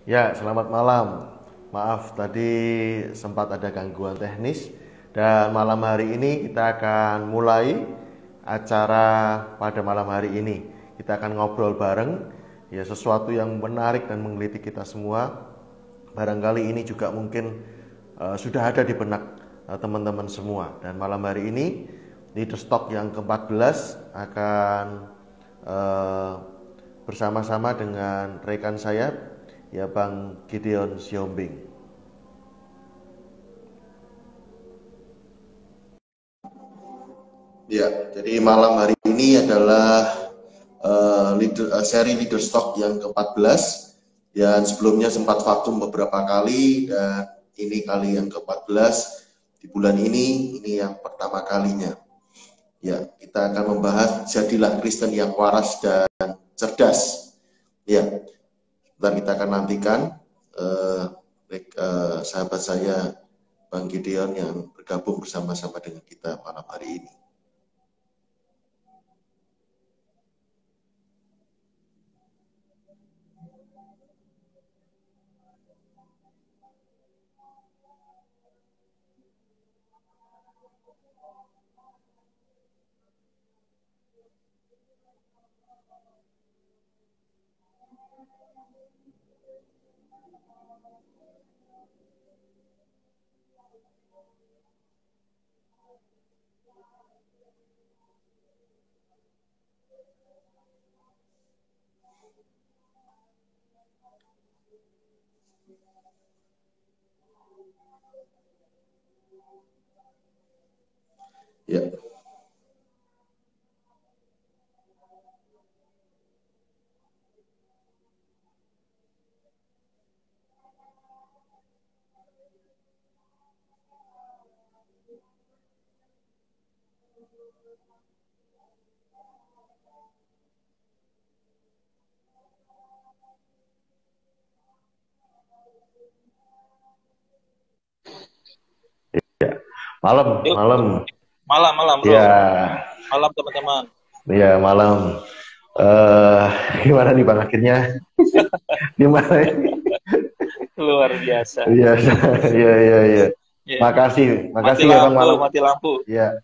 Ya, selamat malam. Maaf, tadi sempat ada gangguan teknis. Dan malam hari ini kita akan mulai acara pada malam hari ini. Kita akan ngobrol bareng, ya sesuatu yang menarik dan menggelitik kita semua. Barangkali ini juga mungkin sudah ada di benak teman-teman semua. Dan malam hari ini, Leader Stock yang ke-14 akan bersama-sama dengan rekan saya, ya Bang Gideon Siombing. Ya, jadi malam hari ini adalah seri Leader Stock yang ke-14. Dan sebelumnya sempat vakum beberapa kali, dan ini kali yang ke-14 di bulan ini yang pertama kalinya. Ya, kita akan membahas jadilah Kristen yang waras dan cerdas. Ya, dan kita akan nantikan sahabat saya Bang Gideon yang bergabung bersama-sama dengan kita malam hari ini. Ya. Malam, Yuk, malam. malam bro. Ya, Malam teman-teman. ya malam. Gimana nih Bang akhirnya? Gimana ini? Luar biasa. Iya, iya, iya, iya. Ya. Makasih Mati ya Bang lampu, malam. mati lampu. Ya,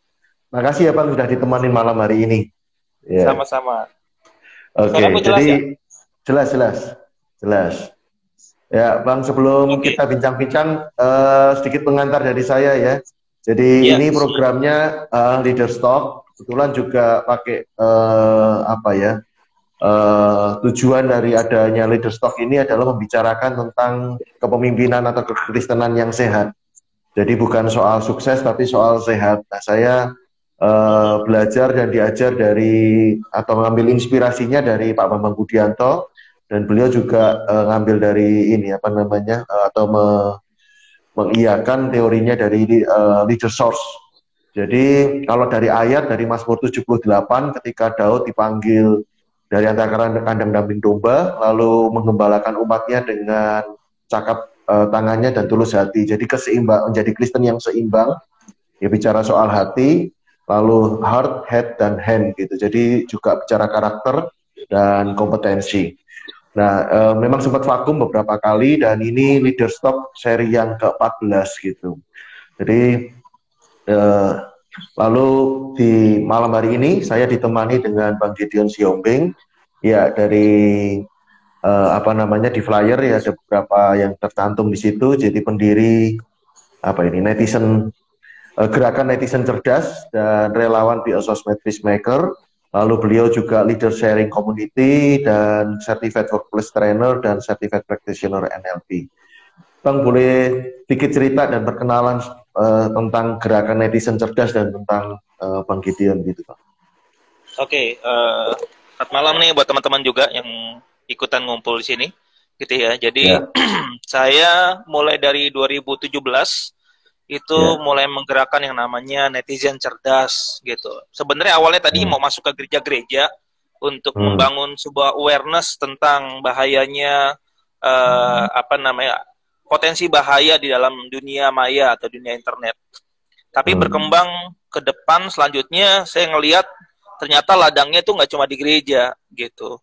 makasih ya Bang sudah ditemanin malam hari ini. Ya. Sama-sama. Oke, Suaraku jelas jadi ya? jelas. Ya, Bang, sebelum Oke. kita bincang-bincang, sedikit pengantar dari saya ya. Jadi Ya, ini siap. programnya Leader Stock, kebetulan juga pakai tujuan dari adanya Leader Stock ini adalah membicarakan tentang kepemimpinan atau kekristenan yang sehat. Jadi bukan soal sukses, tapi soal sehat. Nah, saya belajar dan diajar dari atau mengambil inspirasinya dari Pak Bambang Budianto, dan beliau juga ngambil dari ini atau mengiyakan teorinya dari leader source. Jadi kalau dari ayat dari Mazmur 78 ketika Daud dipanggil dari antara kandang kambing domba lalu menggembalakan umatnya dengan cakap tangannya dan tulus hati. Jadi menjadi Kristen yang seimbang, ya bicara soal hati, lalu heart, head, dan hand gitu. Jadi juga bicara karakter dan kompetensi. Nah, memang sempat vakum beberapa kali dan ini Leader Stock seri yang ke-14 gitu. Jadi lalu di malam hari ini saya ditemani dengan Bang Gideon Siombing, ya dari di flyer ya ada beberapa yang tercantum di situ. Jadi pendiri gerakan netizen cerdas dan relawan Be a Sosmed Peacemaker. Lalu beliau juga leader sharing community dan certified workplace trainer dan certified practitioner NLP. Bang, boleh sedikit cerita dan perkenalan tentang gerakan netizen cerdas dan tentang Bang Gideon gitu, Bang. Oke, selamat malam nih buat teman-teman juga yang ikutan ngumpul di sini. Gitu ya. Jadi saya mulai dari 2017 itu mulai menggerakkan yang namanya netizen cerdas gitu. Sebenarnya awalnya tadi mau masuk ke gereja-gereja untuk membangun sebuah awareness tentang bahayanya potensi bahaya di dalam dunia maya atau dunia internet. Tapi berkembang ke depan selanjutnya saya ngelihat ternyata ladangnya itu nggak cuma di gereja gitu.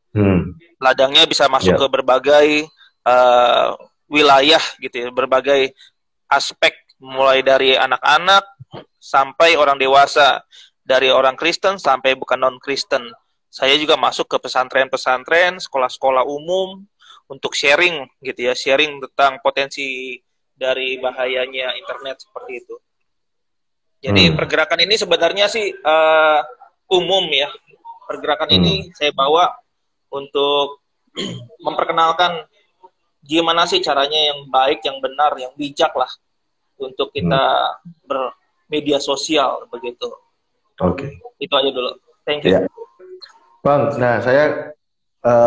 Ladangnya bisa masuk ke berbagai uh, wilayah gitu ya, berbagai aspek, mulai dari anak-anak sampai orang dewasa, dari orang Kristen sampai bukan non-Kristen. Saya juga masuk ke pesantren-pesantren, sekolah-sekolah umum untuk sharing gitu ya, sharing tentang potensi dari bahayanya internet seperti itu. Jadi pergerakan ini sebenarnya sih umum ya. Pergerakan ini saya bawa untuk memperkenalkan gimana sih caranya yang baik, yang benar, yang bijak lah untuk kita bermedia sosial begitu. Oke. Itu aja dulu. Thank you. Ya. Bang, nah saya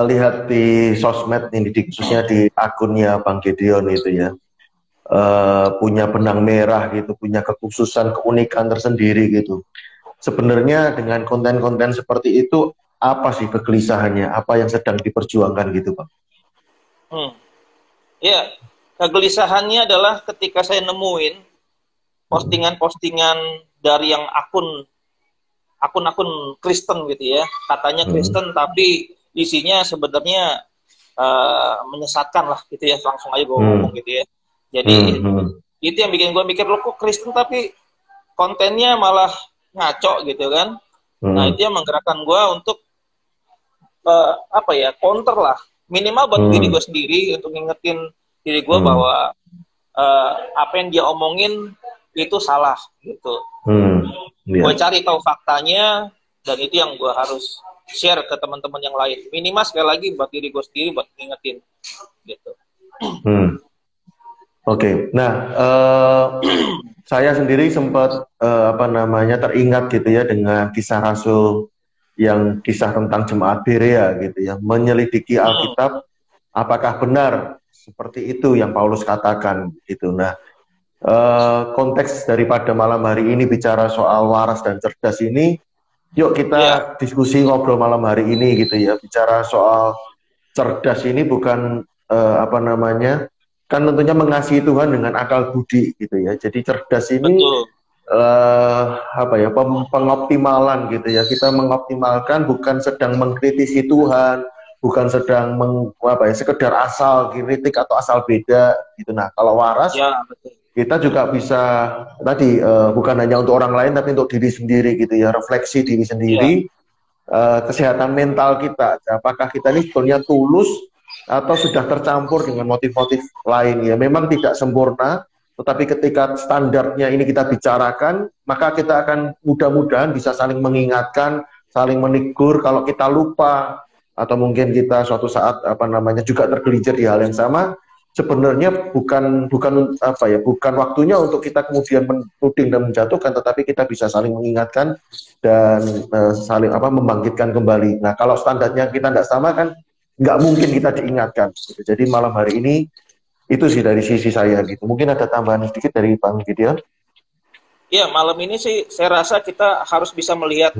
lihat di sosmed ini, khususnya di akunnya Bang Gideon itu ya, punya benang merah gitu, punya kekhususan, keunikan tersendiri gitu. Sebenarnya dengan konten-konten seperti itu, apa sih kegelisahannya? Apa yang sedang diperjuangkan gitu, Bang? Ya, kegelisahannya adalah ketika saya nemuin postingan-postingan dari yang akun-akun Kristen gitu ya, katanya Kristen tapi isinya sebenarnya menyesatkan lah gitu ya, langsung aja gue ngomong gitu ya. Jadi itu yang bikin gue mikir, lo kok Kristen tapi kontennya malah ngaco gitu kan. Nah itu yang menggerakkan gue untuk counter lah, minimal buat diri gue sendiri, untuk ngingetin diri gue bahwa apa yang dia omongin itu salah gitu. Gue cari tahu faktanya, dan itu yang gue harus share ke teman-teman yang lain, minimal sekali lagi buat diri gue sendiri, buat ngingetin gitu. Oke. Nah, saya sendiri sempat teringat gitu ya dengan kisah Rasul, yang kisah tentang jemaat Berea gitu ya, menyelidiki Alkitab, apakah benar seperti itu yang Paulus katakan gitu. Nah, konteks daripada malam hari ini bicara soal waras dan cerdas ini, yuk kita diskusi, ngobrol malam hari ini gitu ya, bicara soal cerdas ini bukan kan tentunya mengasihi Tuhan dengan akal budi gitu ya. Jadi cerdas ini pengoptimalan gitu ya. Kita mengoptimalkan, bukan sedang mengkritisi Tuhan, bukan sedang sekedar asal kritik atau asal beda gitu. Nah, kalau waras kita juga bisa tadi bukan hanya untuk orang lain tapi untuk diri sendiri gitu ya, refleksi diri sendiri, kesehatan mental kita. Apakah kita ini sebetulnya tulus atau sudah tercampur dengan motif-motif lain ya. Memang tidak sempurna, tetapi ketika standarnya ini kita bicarakan, maka kita akan mudah-mudahan bisa saling mengingatkan, saling menegur kalau kita lupa, atau mungkin kita suatu saat juga tergelincir di hal yang sama. Sebenarnya bukan waktunya untuk kita kemudian menuding dan menjatuhkan, tetapi kita bisa saling mengingatkan dan saling membangkitkan kembali. Nah, kalau standarnya kita tidak sama kan nggak mungkin kita diingatkan. Jadi malam hari ini itu sih dari sisi saya gitu. Mungkin ada tambahan sedikit dari Bang Gideon? Ya, malam ini sih saya rasa kita harus bisa melihat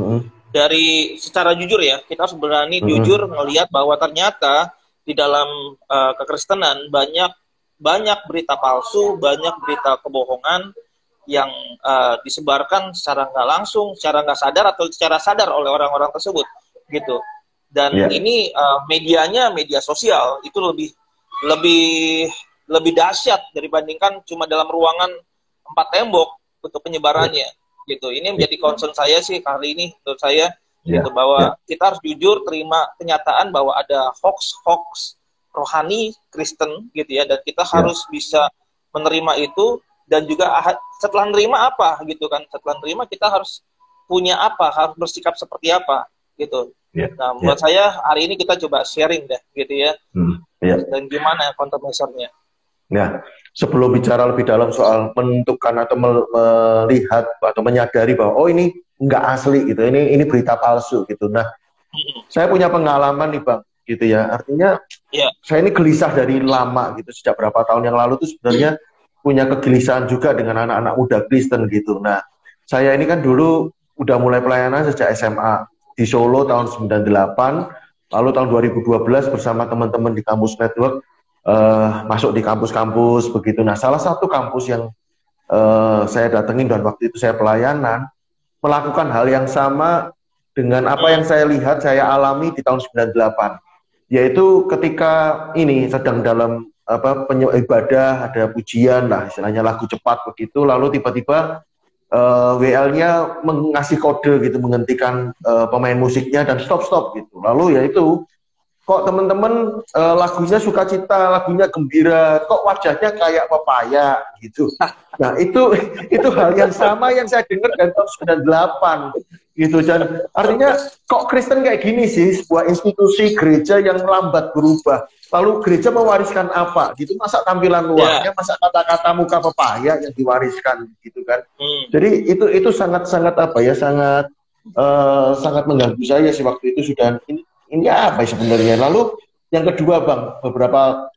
dari secara jujur ya. Kita harus berani jujur melihat bahwa ternyata di dalam kekristenan banyak berita palsu, banyak berita kebohongan yang disebarkan secara nggak langsung, secara nggak sadar atau secara sadar oleh orang-orang tersebut gitu. Dan ini medianya media sosial itu lebih dahsyat dibandingkan cuma dalam ruangan 4 tembok untuk penyebarannya gitu. Ini menjadi concern saya sih kali ini, menurut saya gitu, bahwa kita harus jujur terima kenyataan bahwa ada hoax rohani Kristen gitu ya, dan kita harus bisa menerima itu, dan juga setelah menerima apa gitu kan, setelah menerima kita harus punya apa, harus bersikap seperti apa gitu. Nah, buat saya hari ini kita coba sharing deh gitu ya. Dan gimana countermeasure-nya. Nah, sebelum bicara lebih dalam soal menentukan atau melihat atau menyadari bahwa ini nggak asli gitu, ini berita palsu gitu. Nah, saya punya pengalaman nih Bang gitu ya. Artinya saya ini gelisah dari lama gitu, sejak berapa tahun yang lalu tuh sebenarnya punya kegelisahan juga dengan anak-anak muda Kristen gitu. Nah, saya ini kan dulu udah mulai pelayanan sejak SMA di Solo tahun 98, lalu tahun 2012 bersama teman-teman di Kampus Network masuk di kampus-kampus begitu. Nah, salah satu kampus yang saya datengin dan waktu itu saya pelayanan melakukan hal yang sama dengan apa yang saya lihat, saya alami di tahun 98. yaitu ketika ini sedang dalam apa ibadah, ada pujian lah, istilahnya lagu cepat begitu, lalu tiba-tiba WL-nya mengasih kode gitu, menghentikan pemain musiknya dan stop gitu. Lalu ya itu, kok teman-teman lagunya sukacita, lagunya gembira, kok wajahnya kayak pepaya gitu. Nah itu hal yang sama yang saya dengar dari tahun 98 gitu. Dan artinya kok Kristen kayak gini sih, sebuah institusi gereja yang lambat berubah. Lalu gereja mewariskan apa gitu, masa tampilan luarnya, masa kata-kata muka pepaya yang diwariskan gitu kan. Jadi itu sangat-sangat apa ya, sangat mengganggu saya sih waktu itu. Sudah ini apa sebenarnya. Lalu yang kedua Bang, beberapa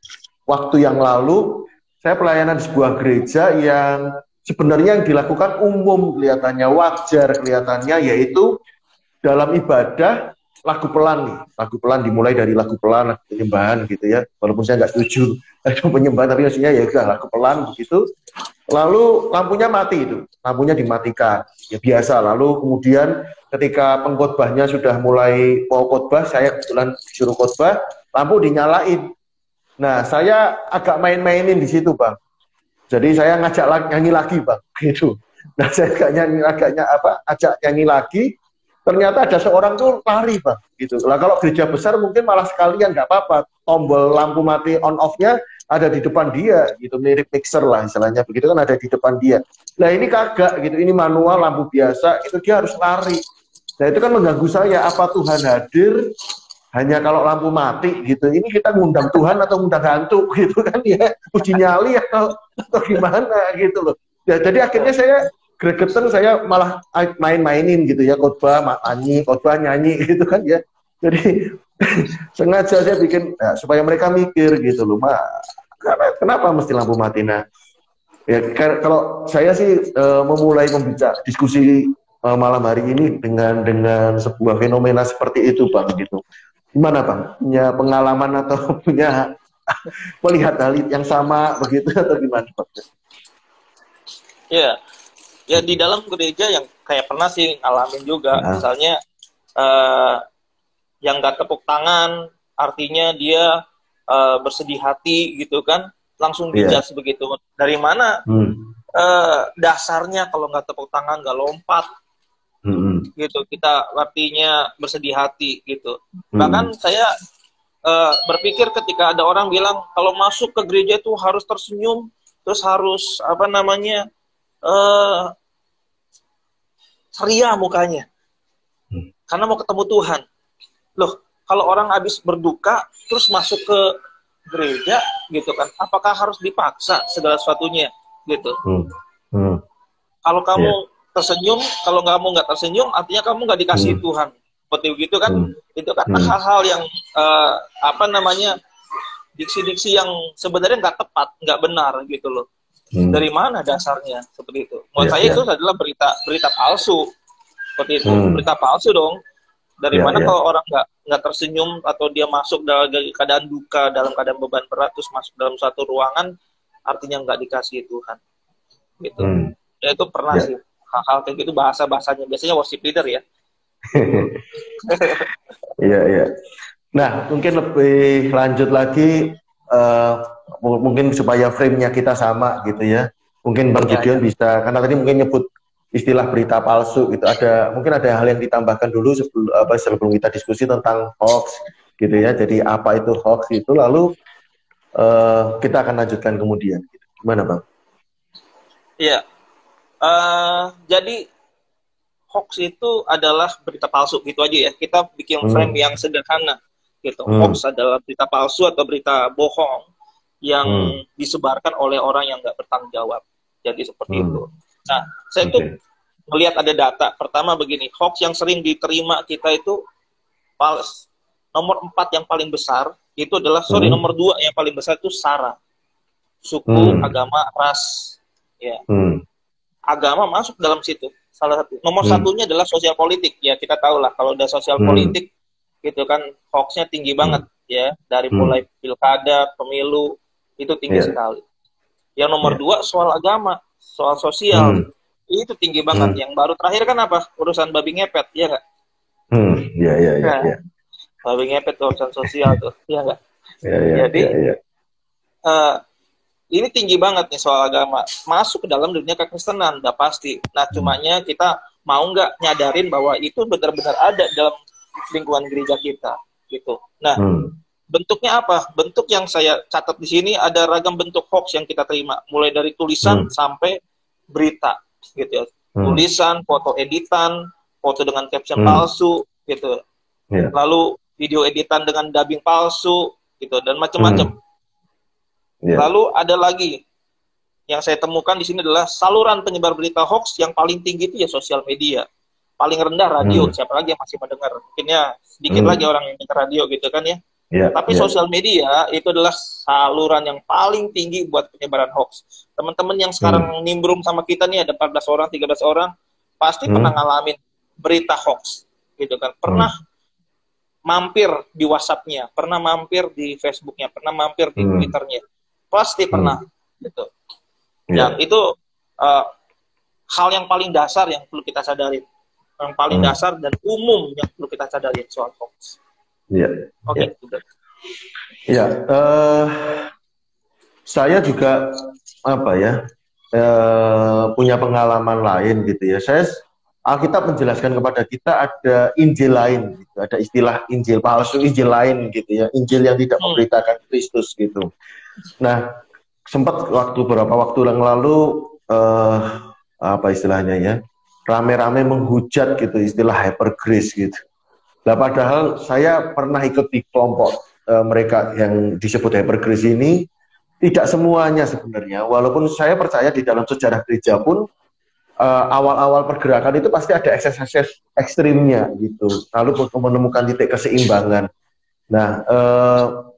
waktu yang lalu saya pelayanan di sebuah gereja yang sebenarnya yang dilakukan umum, kelihatannya wajar, kelihatannya, yaitu dalam ibadah lagu pelan nih. Lagu pelan dimulai dari lagu pelan, lagu penyembahan gitu ya. Walaupun saya nggak setuju lagu penyembahan, tapi maksudnya ya udah lagu pelan begitu. Lalu lampunya mati itu, lampunya dimatikan. Ya biasa. Lalu kemudian ketika pengkhotbahnya sudah mulai mau khotbah, saya kebetulan disuruh khotbah, lampu dinyalain. Nah, saya agak main-mainin di situ, Bang. Jadi saya ngajak nyanyi lagi, Bang, gitu. Nah, saya ajak nyanyi lagi. Ternyata ada seorang tuh lari, Bang, gitu. Lah kalau gereja besar mungkin malah sekalian nggak apa-apa, tombol lampu mati on off-nya ada di depan dia, gitu, mirip mixer lah istilahnya, begitu kan, ada di depan dia. Nah ini kagak, gitu, ini manual lampu biasa, itu dia harus lari. Nah itu kan mengganggu saya, apa Tuhan hadir hanya kalau lampu mati, gitu. Ini kita ngundang Tuhan atau ngundang hantu, gitu kan ya, uji nyali atau gimana, gitu loh. Ya, jadi akhirnya saya gregetan, saya malah main-mainin gitu ya, khotbah nyanyi gitu kan ya. Jadi sengaja saya bikin ya, supaya mereka mikir gitu loh, kenapa mesti lampu mati. Nah ya kalau saya sih memulai diskusi malam hari ini dengan sebuah fenomena seperti itu, Bang, gitu. Gimana, Bang? Punya pengalaman atau punya melihat hal yang sama begitu atau gimana, Bang? Ya di dalam gereja yang kayak pernah sih ngalamin juga, misalnya yang gak tepuk tangan, artinya dia bersedih hati gitu kan, langsung dijudge begitu. Dari mana dasarnya kalau nggak tepuk tangan, nggak lompat, gitu, kita artinya bersedih hati gitu. Bahkan saya berpikir ketika ada orang bilang kalau masuk ke gereja itu harus tersenyum, terus harus ceria mukanya karena mau ketemu Tuhan. Loh, kalau orang habis berduka terus masuk ke gereja gitu kan, apakah harus dipaksa segala sesuatunya gitu? Kalau kamu tersenyum, kalau kamu nggak tersenyum, artinya kamu nggak dikasih Tuhan, seperti begitu kan? Itu kan hal-hal yang diksi-diksi yang sebenarnya nggak tepat, nggak benar gitu loh. Dari mana dasarnya seperti itu? Menurut saya itu adalah berita palsu, seperti itu, berita palsu dong. Dari mana kalau orang nggak tersenyum atau dia masuk dalam keadaan duka, dalam keadaan beban berat, terus masuk dalam satu ruangan, artinya nggak dikasih Tuhan, gitu. Ya itu pernah sih hal-hal kayak gitu, bahasanya biasanya worship leader ya. Iya. Nah, mungkin lebih lanjut lagi, mungkin supaya frame-nya kita sama gitu ya. Mungkin Bang Gideon bisa, karena tadi mungkin nyebut istilah berita palsu gitu. Mungkin ada hal yang ditambahkan dulu sebelum kita diskusi tentang hoax gitu ya. Jadi apa itu hoax itu, lalu kita akan lanjutkan kemudian. Gimana, Bang? Iya. Jadi hoax itu adalah berita palsu gitu aja ya. Kita bikin frame yang sederhana gitu. Hoax adalah berita palsu atau berita bohong yang disebarkan oleh orang yang nggak bertanggung jawab. Jadi seperti itu. Nah, saya tuh melihat ada data. Pertama begini, hoax yang sering diterima kita itu nomor 4 yang paling besar itu adalah nomor 2 yang paling besar itu SARA, suku, agama, ras. Ya. Agama masuk dalam situ. Salah satu. Nomor satunya adalah sosial politik. Ya, kita tahu lah kalau udah sosial politik gitu kan hoaxnya tinggi banget ya, dari mulai pilkada, pemilu itu tinggi sekali. Yang nomor 2 soal agama, soal sosial itu tinggi banget. Yang baru terakhir kan apa? Urusan babi ngepet, ya nggak? Iya. Lebih ngepet tuh urusan sosial tuh, ya nggak? Ya, ya, Jadi ya, ya. ini tinggi banget nih soal agama. Masuk ke dalam dunia kekristenan, udah pasti. Nah, cumanya kita mau nggak nyadarin bahwa itu benar-benar ada dalam lingkungan gereja kita, gitu. Nah, bentuknya apa? Bentuk yang saya catat di sini ada ragam bentuk hoax yang kita terima, mulai dari tulisan sampai berita, gitu ya. Tulisan, foto editan, foto dengan caption palsu, gitu. Yeah. Lalu video editan dengan dubbing palsu, gitu, dan macam-macam. Yeah. Lalu ada lagi yang saya temukan di sini adalah saluran penyebar berita hoax yang paling tinggi itu ya sosial media. Paling rendah radio, siapa lagi yang masih mendengar? Mungkin ya sedikit lagi orang yang dengar radio gitu kan ya. Yeah. Tapi sosial media itu adalah saluran yang paling tinggi buat penyebaran hoax. Teman-teman yang sekarang nimbrung sama kita nih ada 14 orang, 13 orang, pasti pernah ngalamin berita hoax gitu kan. Pernah mampir di WhatsApp-nya, pernah mampir di Facebook-nya, pernah mampir di Twitter-nya. Pasti pernah gitu. Yang itu hal yang paling dasar yang perlu kita sadari, yang paling dasar dan umum yang perlu kita sadari soal hoax. Iya. Oke. Iya. Saya juga punya pengalaman lain gitu ya. Alkitab menjelaskan kepada kita ada Injil lain, gitu. Ada istilah Injil palsu, Injil lain gitu ya, Injil yang tidak memberitakan Kristus gitu. Nah, sempat beberapa waktu yang lalu istilahnya ya, rame-rame menghujat gitu, istilah hyper grace gitu. Nah, padahal saya pernah ikut di kelompok mereka yang disebut hyper grace ini, tidak semuanya sebenarnya, walaupun saya percaya di dalam sejarah gereja pun awal-awal pergerakan itu pasti ada ekses-ekses ekstrimnya gitu, lalu menemukan titik keseimbangan. Nah,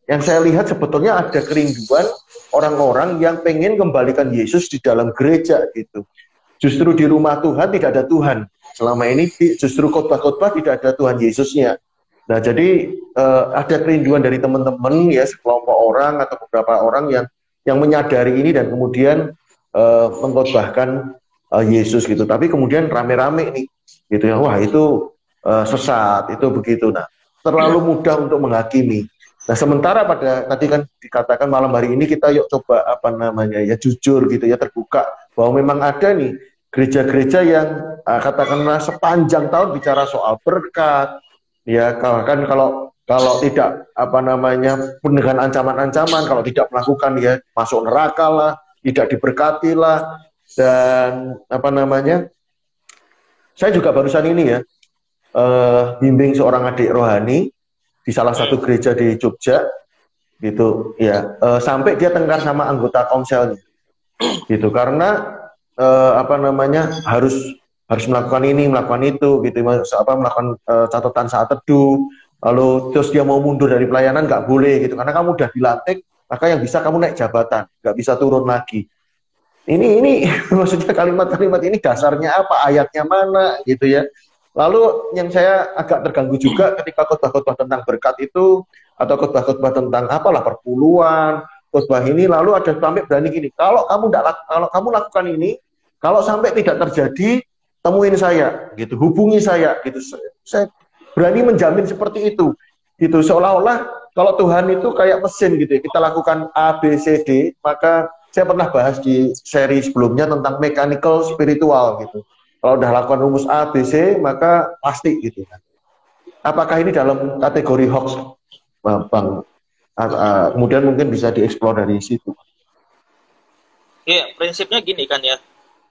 yang saya lihat sebetulnya ada kerinduan orang-orang yang pengen kembalikan Yesus di dalam gereja gitu. Justru di rumah Tuhan tidak ada Tuhan. Selama ini justru khotbah-khotbah tidak ada Tuhan Yesusnya. Nah, jadi ada kerinduan dari teman-teman ya, sekelompok orang atau beberapa orang yang menyadari ini dan kemudian mengkhotbahkan Yesus gitu. Tapi kemudian rame-rame nih gitu ya, wah itu sesat, itu begitu. Nah, terlalu mudah untuk menghakimi. Nah, sementara pada tadi kan dikatakan malam hari ini kita yuk coba jujur gitu ya, terbuka bahwa memang ada nih gereja-gereja yang katakanlah sepanjang tahun bicara soal berkat ya, kan kalau tidak pun dengan ancaman-ancaman, kalau tidak melakukan ya masuk neraka lah, tidak diberkati lah. Dan saya juga barusan ini ya bimbing seorang adik rohani di salah satu gereja di Jogja gitu ya, sampai dia tengkar sama anggota komselnya gitu, karena harus melakukan ini, melakukan itu gitu, melakukan catatan saat teduh, lalu terus dia mau mundur dari pelayanan nggak boleh gitu, karena kamu udah dilantik, maka yang bisa kamu naik jabatan, nggak bisa turun lagi. Ini maksudnya kalimat-kalimat ini dasarnya apa, ayatnya mana gitu ya. Lalu yang saya agak terganggu juga ketika khotbah-khotbah tentang berkat itu, atau khotbah-khotbah tentang perpuluhan, khotbah ini, lalu ada sampai berani gini, kalau kamu lakukan ini, kalau sampai tidak terjadi, temuin saya gitu, hubungi saya gitu. Saya berani menjamin seperti itu gitu, seolah-olah kalau Tuhan itu kayak mesin gitu ya, kita lakukan A, B, C, D, maka saya pernah bahas di seri sebelumnya tentang mechanical spiritual gitu. Kalau udah lakukan rumus A, B, C, maka pasti gitu kan. Apakah ini dalam kategori hoax, Bang? Kemudian mungkin bisa dieksplor dari situ. Iya, prinsipnya gini kan ya.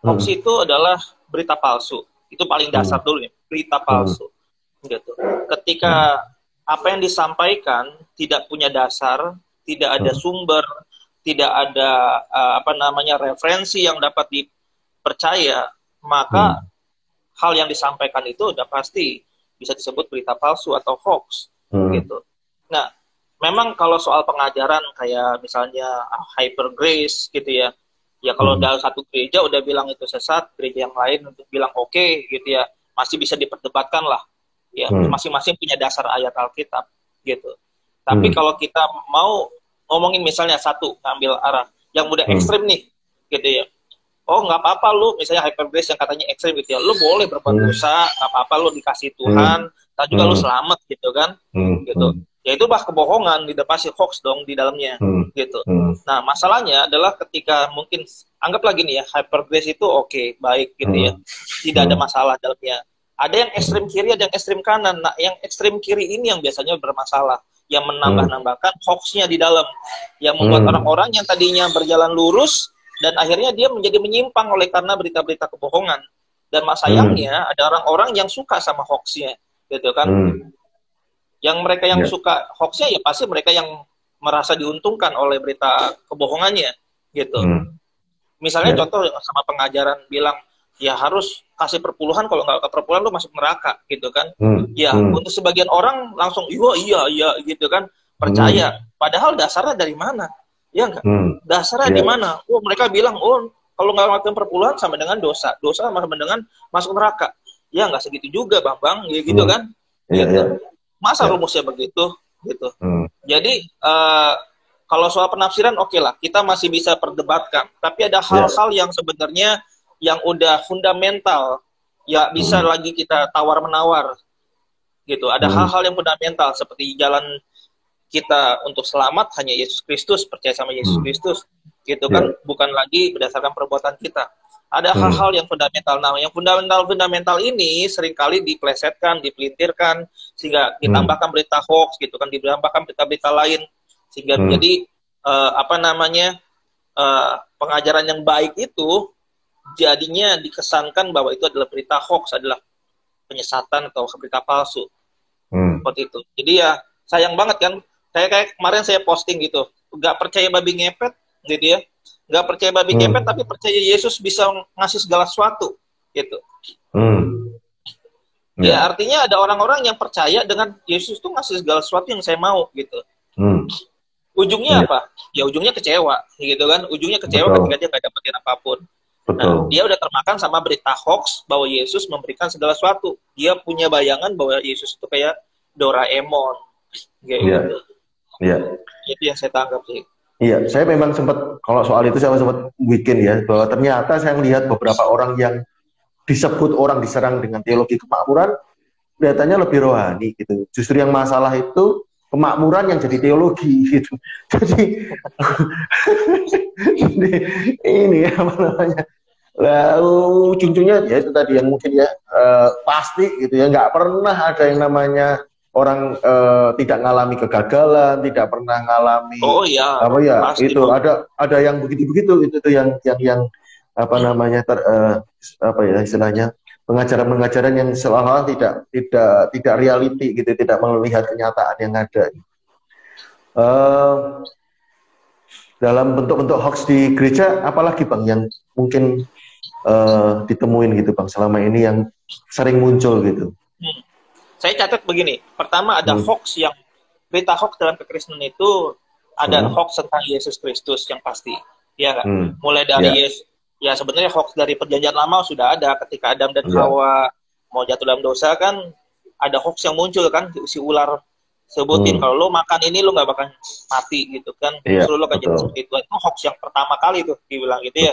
Hoax itu adalah berita palsu. Itu paling dasar dulu ya, berita palsu. Gitu. Ketika apa yang disampaikan tidak punya dasar, tidak ada sumber, tidak ada referensi yang dapat dipercaya, maka hal yang disampaikan itu udah pasti bisa disebut berita palsu atau hoax gitu. Nah, memang kalau soal pengajaran kayak misalnya hyper grace gitu ya, kalau dalam satu gereja udah bilang itu sesat, gereja yang lain untuk bilang oke, gitu ya, masih bisa diperdebatkan lah ya, masing-masing punya dasar ayat Alkitab gitu. Tapi kalau kita mau ngomongin misalnya satu, ngambil arah yang udah ekstrim nih, gitu ya. Oh, nggak apa-apa lu, misalnya hyper grace yang katanya ekstrim gitu ya, lu boleh berbuat dosa, nggak apa-apa lu dikasih Tuhan, tak juga lu selamat gitu kan, gitu. Ya itu bah kebohongan, tidak pasti hoax dong di dalamnya, gitu. Nah masalahnya adalah ketika mungkin anggap lagi nih ya, hyper grace itu oke, baik gitu ya, tidak ada masalah dalamnya. Ada yang ekstrem kiri, ada yang ekstrem kanan. Nah yang ekstrem kiri ini yang biasanya bermasalah, yang menambah-nambahkan hoaxnya di dalam, yang membuat orang-orang yang tadinya berjalan lurus dan akhirnya dia menjadi menyimpang oleh karena berita-berita kebohongan. Dan sayangnya ada orang-orang yang suka sama hoaxnya, gitu kan. Yang mereka yang suka hoaxnya ya pasti mereka yang merasa diuntungkan oleh berita kebohongannya, gitu. Misalnya contoh sama pengajaran bilang, ya harus kasih perpuluhan, kalau nggak ke perpuluhan lu masuk neraka, gitu kan. Ya untuk sebagian orang langsung iya gitu kan, percaya. Padahal dasarnya dari mana? Ya enggak? Dasarnya di mana? Oh mereka bilang, oh kalau nggak ngelakuin perpuluhan sama dengan dosa sama dengan masuk neraka. Ya nggak segitu juga bang, ya gitu kan? Gitu. Masa rumusnya begitu? Gitu. Jadi kalau soal penafsiran oke lah, kita masih bisa perdebatkan. Tapi ada hal-hal yang sebenarnya yang udah fundamental, ya bisa lagi kita tawar-menawar. Gitu. Ada hal-hal yang fundamental seperti jalan kita untuk selamat hanya Yesus Kristus, percaya sama Yesus Kristus. Gitu kan, bukan lagi berdasarkan perbuatan kita. Ada hal-hal yang fundamental. Nah, yang fundamental ini seringkali diplesetkan, dipelintirkan, sehingga ditambahkan berita hoax, gitu kan, ditambahkan berita-berita lain, sehingga menjadi pengajaran yang baik itu jadinya dikesankan bahwa itu adalah berita hoax, adalah penyesatan atau berita palsu. Seperti itu. Jadi ya sayang banget kan. Kayak kemarin saya posting gitu, nggak percaya babi ngepet, gitu ya, nggak percaya babi ngepet tapi percaya Yesus bisa ngasih segala sesuatu, gitu. Ya artinya ada orang-orang yang percaya dengan Yesus tuh ngasih segala sesuatu yang saya mau, gitu. Ujungnya apa? Ya ujungnya kecewa, gitu kan? Ujungnya kecewa ketika dia nggak dapetin apapun. Nah, dia udah termakan sama berita hoax bahwa Yesus memberikan segala sesuatu. Dia punya bayangan bahwa Yesus itu kayak Doraemon, gitu. Itu yang saya tangkap sih. Iya, saya memang sempat, kalau soal itu saya sempat bikin ya, bahwa ternyata saya melihat beberapa orang yang disebut orang diserang dengan teologi kemakmuran, kelihatannya lebih rohani gitu. Justru yang masalah itu kemakmuran yang jadi teologi gitu. Jadi ini apa namanya? Lalu ujung-ujungnya ya itu tadi yang mungkin ya pasti gitu ya, nggak pernah ada yang namanya orang tidak ngalami kegagalan, tidak pernah ngalami apa ya itu dong. Ada yang begitu-begitu itu tuh yang apa namanya apa ya istilahnya pengajaran-pengajaran yang seolah-olah tidak reality gitu, tidak melihat kenyataan yang ada. Dalam bentuk-bentuk hoax di gereja apalagi Bang yang mungkin ditemuin gitu Bang selama ini yang sering muncul gitu. Saya catat begini, pertama ada hoax yang, berita hoax dalam kekristenan itu ada hoax tentang Yesus Kristus yang pasti, ya kan? Mulai dari Yesus, ya sebenarnya hoax dari perjanjian lama sudah ada ketika Adam dan Hawa mau jatuh dalam dosa kan, ada hoax yang muncul kan, si ular sebutin kalau lo makan ini lo nggak bakal mati gitu kan, justru lo akan jadi seperti itu hoax yang pertama kali tuh dibilang gitu ya.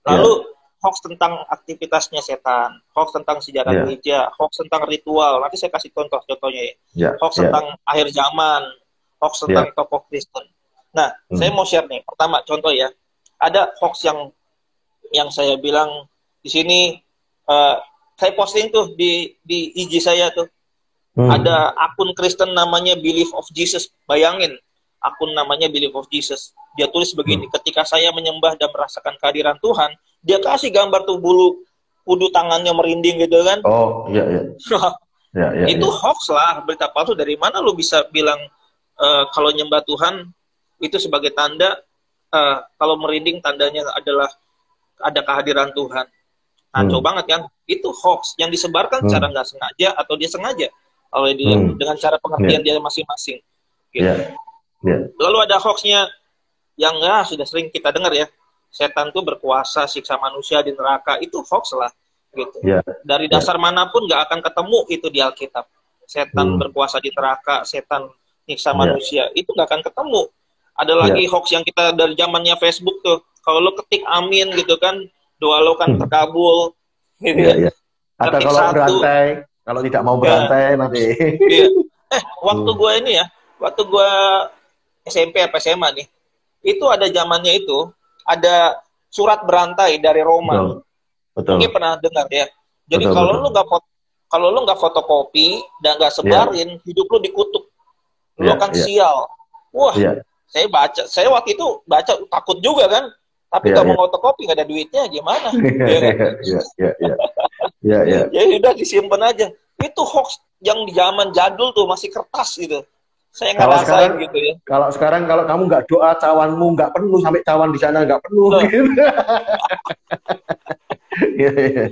Lalu hoax tentang aktivitasnya setan, hoax tentang sejarah gereja, hoax tentang ritual. Nanti saya kasih contoh-contohnya ya. Hoax tentang akhir zaman, hoax tentang tokoh Kristen. Nah, saya mau share nih. Pertama contoh ya, ada hoax yang saya bilang di sini, saya posting tuh di IG saya tuh. Ada akun Kristen namanya Belief of Jesus. Bayangin, akun namanya Belief of Jesus. Dia tulis begini, ketika saya menyembah dan merasakan kehadiran Tuhan, dia kasih gambar tuh bulu kudu tangannya merinding gitu kan. Oh, iya. Itu hoax lah, berita palsu. Dari mana lu bisa bilang kalau nyembah Tuhan itu sebagai tanda, kalau merinding tandanya adalah ada kehadiran Tuhan. Kacau banget kan. Itu hoax yang disebarkan secara nggak sengaja atau dia sengaja oleh dia dengan cara pengertian dia masing-masing. Gitu. Lalu ada hoaxnya yang sudah sering kita dengar ya, setan tuh berkuasa siksa manusia di neraka. Itu hoax lah gitu. Dari dasar manapun nggak akan ketemu itu di Alkitab. Setan berkuasa di neraka, setan siksa manusia, itu nggak akan ketemu. Ada lagi hoax yang kita dari zamannya Facebook tuh, kalau lo ketik amin gitu kan, doa lo kan terkabul gitu ya. Atau kalau berantai Kalau tidak mau Ya, berantai nanti. iya. Waktu Hmm, gue ini ya, waktu gue SMP apa SMA nih, itu ada zamannya itu, ada surat berantai dari Roma. betul, betul, Mungkin pernah dengar ya. Jadi betul, betul. kalau lu nggak fotokopi dan nggak Ya, sebarin, hidup lu dikutuk, lu ya, akan ya, sial. Wah, ya, saya waktu itu baca takut juga kan, tapi ya, nggak mau ya. fotokopi, nggak ada duitnya, gimana? Ya kan? Ya, ya, ya, ya, ya. Ya udah disimpan aja. Itu hoax yang di zaman jadul tuh masih kertas gitu. Saya Kalau ngerasain sekarang, gitu ya. kalau kamu nggak doa, cawanmu nggak penuh sampai cawan di sana nggak penuh. Loh, Gitu. Ya, ya.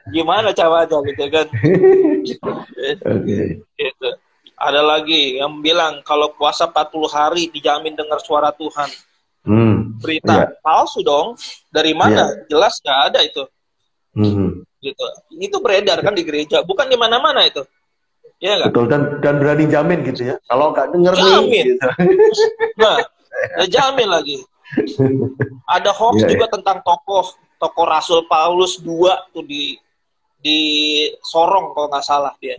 gimana caranya gitu kan? Eh, Oke. Gitu. Ada lagi yang bilang kalau puasa 40 hari dijamin dengar suara Tuhan. Iya, Berita palsu dong. Dari mana? iya. Jelas nggak ada itu. Hmm. Gitu. Itu beredar kan di gereja, bukan di mana-mana itu. Iya nggak? Betul, dan berani jamin gitu ya. Kalau nggak denger nih, Jamin. gitu. Nah, ya jamin lagi. Ada hoax Iya, iya. juga tentang tokoh Rasul Paulus II tuh di Sorong kalau nggak salah dia.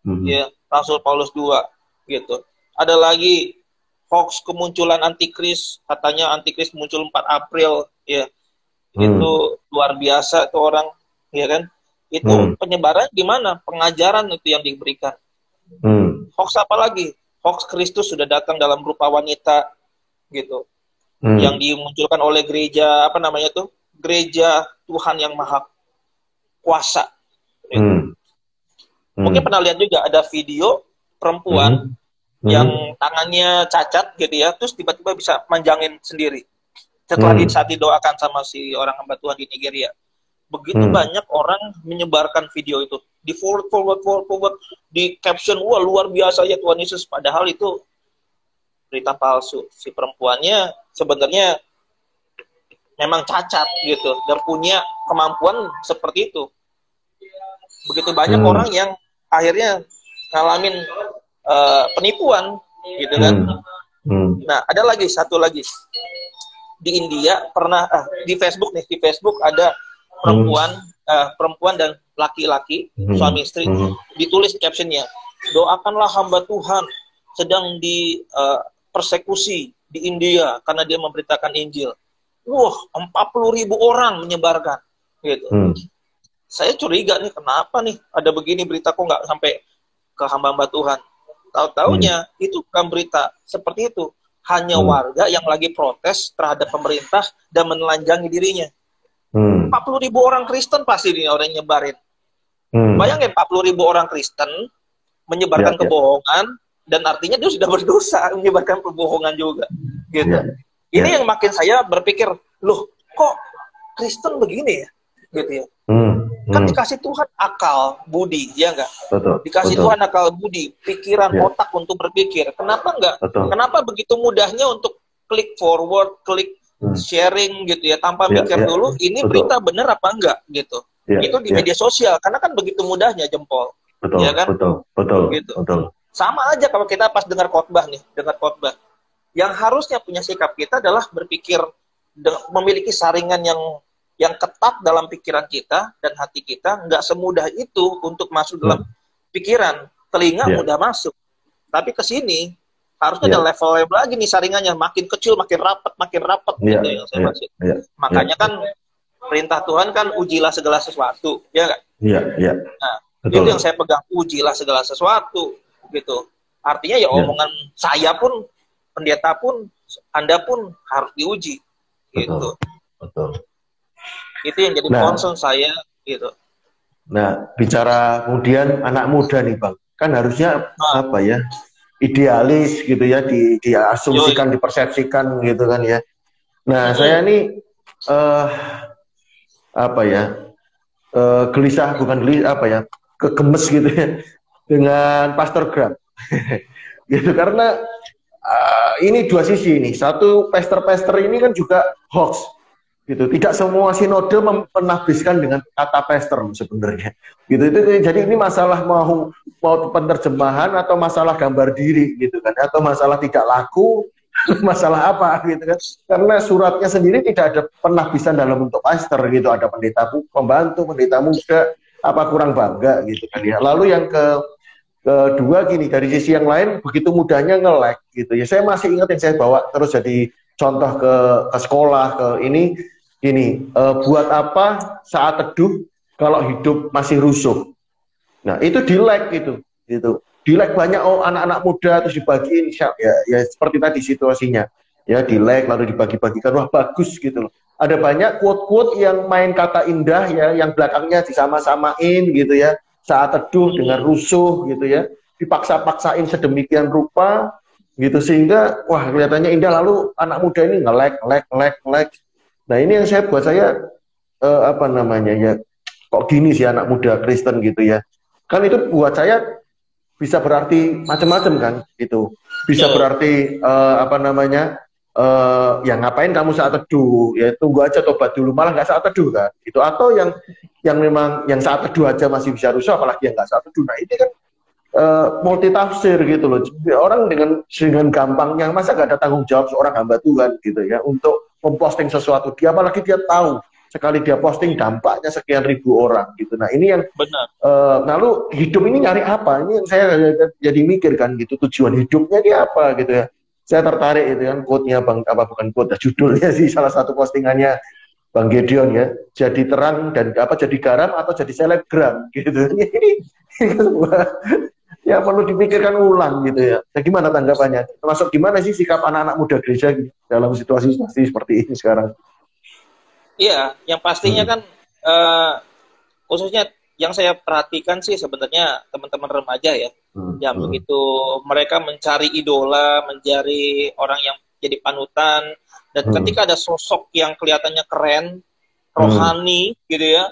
Hmm. Ya, Rasul Paulus II gitu. Ada lagi hoax kemunculan antikris, katanya antikris muncul 4 April ya. Itu Hmm. luar biasa tuh orang, ya kan? Itu Hmm. penyebaran gimana? Pengajaran itu yang diberikan. Hmm. Hoax apa lagi? Hoax Kristus sudah datang dalam rupa wanita gitu. Yang Hmm. dimunculkan oleh gereja apa namanya tuh? Gereja Tuhan yang Maha Kuasa gitu. Hmm. Mungkin Hmm. pernah lihat juga ada video perempuan Hmm. yang Hmm. tangannya cacat gitu ya, terus tiba-tiba bisa manjangin sendiri. Setelah Hmm. saat didoakan sama si orang hamba Tuhan di Nigeria. Begitu Hmm. banyak orang menyebarkan video itu. Di forward, di caption, wah luar biasa ya Tuhan Yesus. Padahal itu berita palsu. Si perempuannya sebenarnya memang cacat gitu dan punya kemampuan seperti itu. Begitu banyak Hmm. orang yang akhirnya ngalamin penipuan gitu kan. Hmm. Hmm. Nah, ada lagi satu lagi di India pernah di Facebook nih, di Facebook ada perempuan dan laki-laki Hmm. suami istri Hmm. ditulis captionnya, doakanlah hamba Tuhan sedang di persekusi di India karena dia memberitakan Injil. Wah, 40.000 orang menyebarkan gitu. Hmm. Saya curiga nih, kenapa nih ada begini berita kok nggak sampai ke hamba-hamba Tuhan. Tahu-taunya itu bukan berita seperti itu. Hanya warga yang lagi protes terhadap pemerintah dan menelanjangi dirinya. 40.000 orang Kristen pasti ini orang yang nyebarin. Bayangin 40.000 orang Kristen menyebarkan kebohongan dan artinya dia sudah berdosa menyebarkan kebohongan juga. Gitu. Ini yang makin saya berpikir, loh kok Kristen begini ya? Gitu ya. Kan dikasih Tuhan akal, budi, ya enggak? Dikasih Tuhan akal, budi, pikiran, otak untuk berpikir. Kenapa enggak? Kenapa begitu mudahnya untuk klik forward, klik sharing gitu ya, tanpa mikir dulu ini berita benar apa enggak gitu. Itu di media sosial, karena kan begitu mudahnya jempol. Ya kan? Gitu. Sama aja kalau kita pas dengar khotbah nih, dengar khotbah. Yang harusnya punya sikap kita adalah berpikir, memiliki saringan yang ketat dalam pikiran kita dan hati kita, nggak semudah itu untuk masuk dalam pikiran. Telinga mudah masuk, tapi ke sini harusnya ada level-level lagi nih saringannya, makin kecil makin rapat gitu yang saya maksud. Makanya kan perintah Tuhan kan ujilah segala sesuatu, ya nggak? Nah, itu yang saya pegang, ujilah segala sesuatu gitu. Artinya ya omongan saya pun, pendeta pun, Anda pun harus diuji gitu. Itu yang jadi concern saya gitu. Nah, bicara kemudian anak muda nih Bang, kan harusnya apa ya, idealis gitu ya, diasumsikan, dipersepsikan gitu kan ya. Nah, saya nih apa ya, gelisah, bukan gelisah, apa ya, kegemes gitu ya dengan Pastor Grab. Gitu, karena ini dua sisi nih. Satu, pastor ini kan juga hoax. Gitu. Tidak semua sinode menafsirkan dengan kata pastor sebenarnya. Gitu. Jadi ini masalah mau penerjemahan atau masalah gambar diri gitu kan, atau masalah tidak laku, masalah apa gitu kan. Karena suratnya sendiri tidak ada penafsiran dalam bentuk pastor gitu. Ada pendeta pembantu, pendeta muda, apa kurang bangga gitu kan ya. Lalu yang kedua gini, dari sisi yang lain begitu mudahnya nge-lag gitu ya. Saya masih ingat yang saya bawa terus jadi contoh ke sekolah ke ini gini, buat apa saat teduh kalau hidup masih rusuh. Nah, itu di-lag gitu. Di-lag banyak anak-anak muda terus dibagiin ya seperti tadi situasinya. Ya di-lag lalu dibagi-bagikan, wah bagus gitu loh. Ada banyak quote-quote yang main kata indah ya, yang belakangnya disama-samain gitu ya. Saat teduh dengan rusuh gitu ya, dipaksa-paksain sedemikian rupa gitu sehingga wah kelihatannya indah, lalu anak muda ini nge-lag. Nah ini yang buat saya apa namanya ya, kok gini sih anak muda Kristen gitu ya, kan itu buat saya bisa berarti macam-macam kan gitu, bisa berarti apa namanya ya ngapain kamu saat teduh, ya tunggu aja tobat dulu, malah nggak saat teduh kan gitu, atau yang memang yang saat teduh aja masih bisa rusuh apalagi yang nggak saat teduh. Nah ini kan multi tafsir gitu loh, orang dengan gampangnya masa nggak ada tanggung jawab seorang hamba Tuhan gitu ya untuk memposting sesuatu, dia apalagi dia tahu sekali dia posting dampaknya sekian ribu orang gitu. Nah ini yang benar. Lalu hidup ini nyari apa, ini yang saya jadi mikir kan gitu, tujuan hidupnya dia apa gitu ya. Saya tertarik itu kan quote-nya Bang, apa bukan quote, judulnya sih salah satu postingannya Bang Gedeon ya, jadi terang dan apa, jadi garam atau jadi selebgram gitu. Ini sebuah ya perlu dipikirkan ulang gitu ya. Nah, gimana tanggapannya? Termasuk gimana sih sikap anak-anak muda gereja gitu, dalam situasi seperti ini sekarang? Iya, yang pastinya kan khususnya yang saya perhatikan sih sebenarnya teman-teman remaja ya, yang begitu mereka mencari idola, mencari orang yang jadi panutan, dan ketika ada sosok yang kelihatannya keren, rohani gitu ya,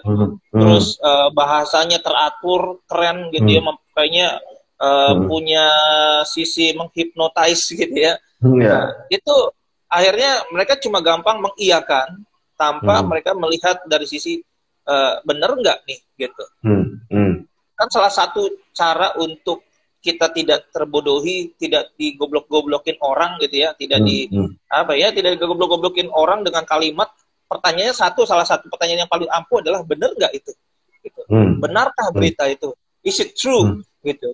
terus bahasanya teratur, keren gitu ya, kayaknya punya sisi menghipnotis gitu ya. Nah, itu akhirnya mereka cuma gampang mengiyakan tanpa mereka melihat dari sisi bener nggak nih gitu. Kan salah satu cara untuk kita tidak terbodohi, tidak digoblok-goblokin orang gitu ya, tidak tidak digoblok-goblokin orang dengan kalimat pertanyaannya salah satu pertanyaan yang paling ampuh adalah bener nggak itu? Gitu. Benarkah berita itu? Is it true? Gitu.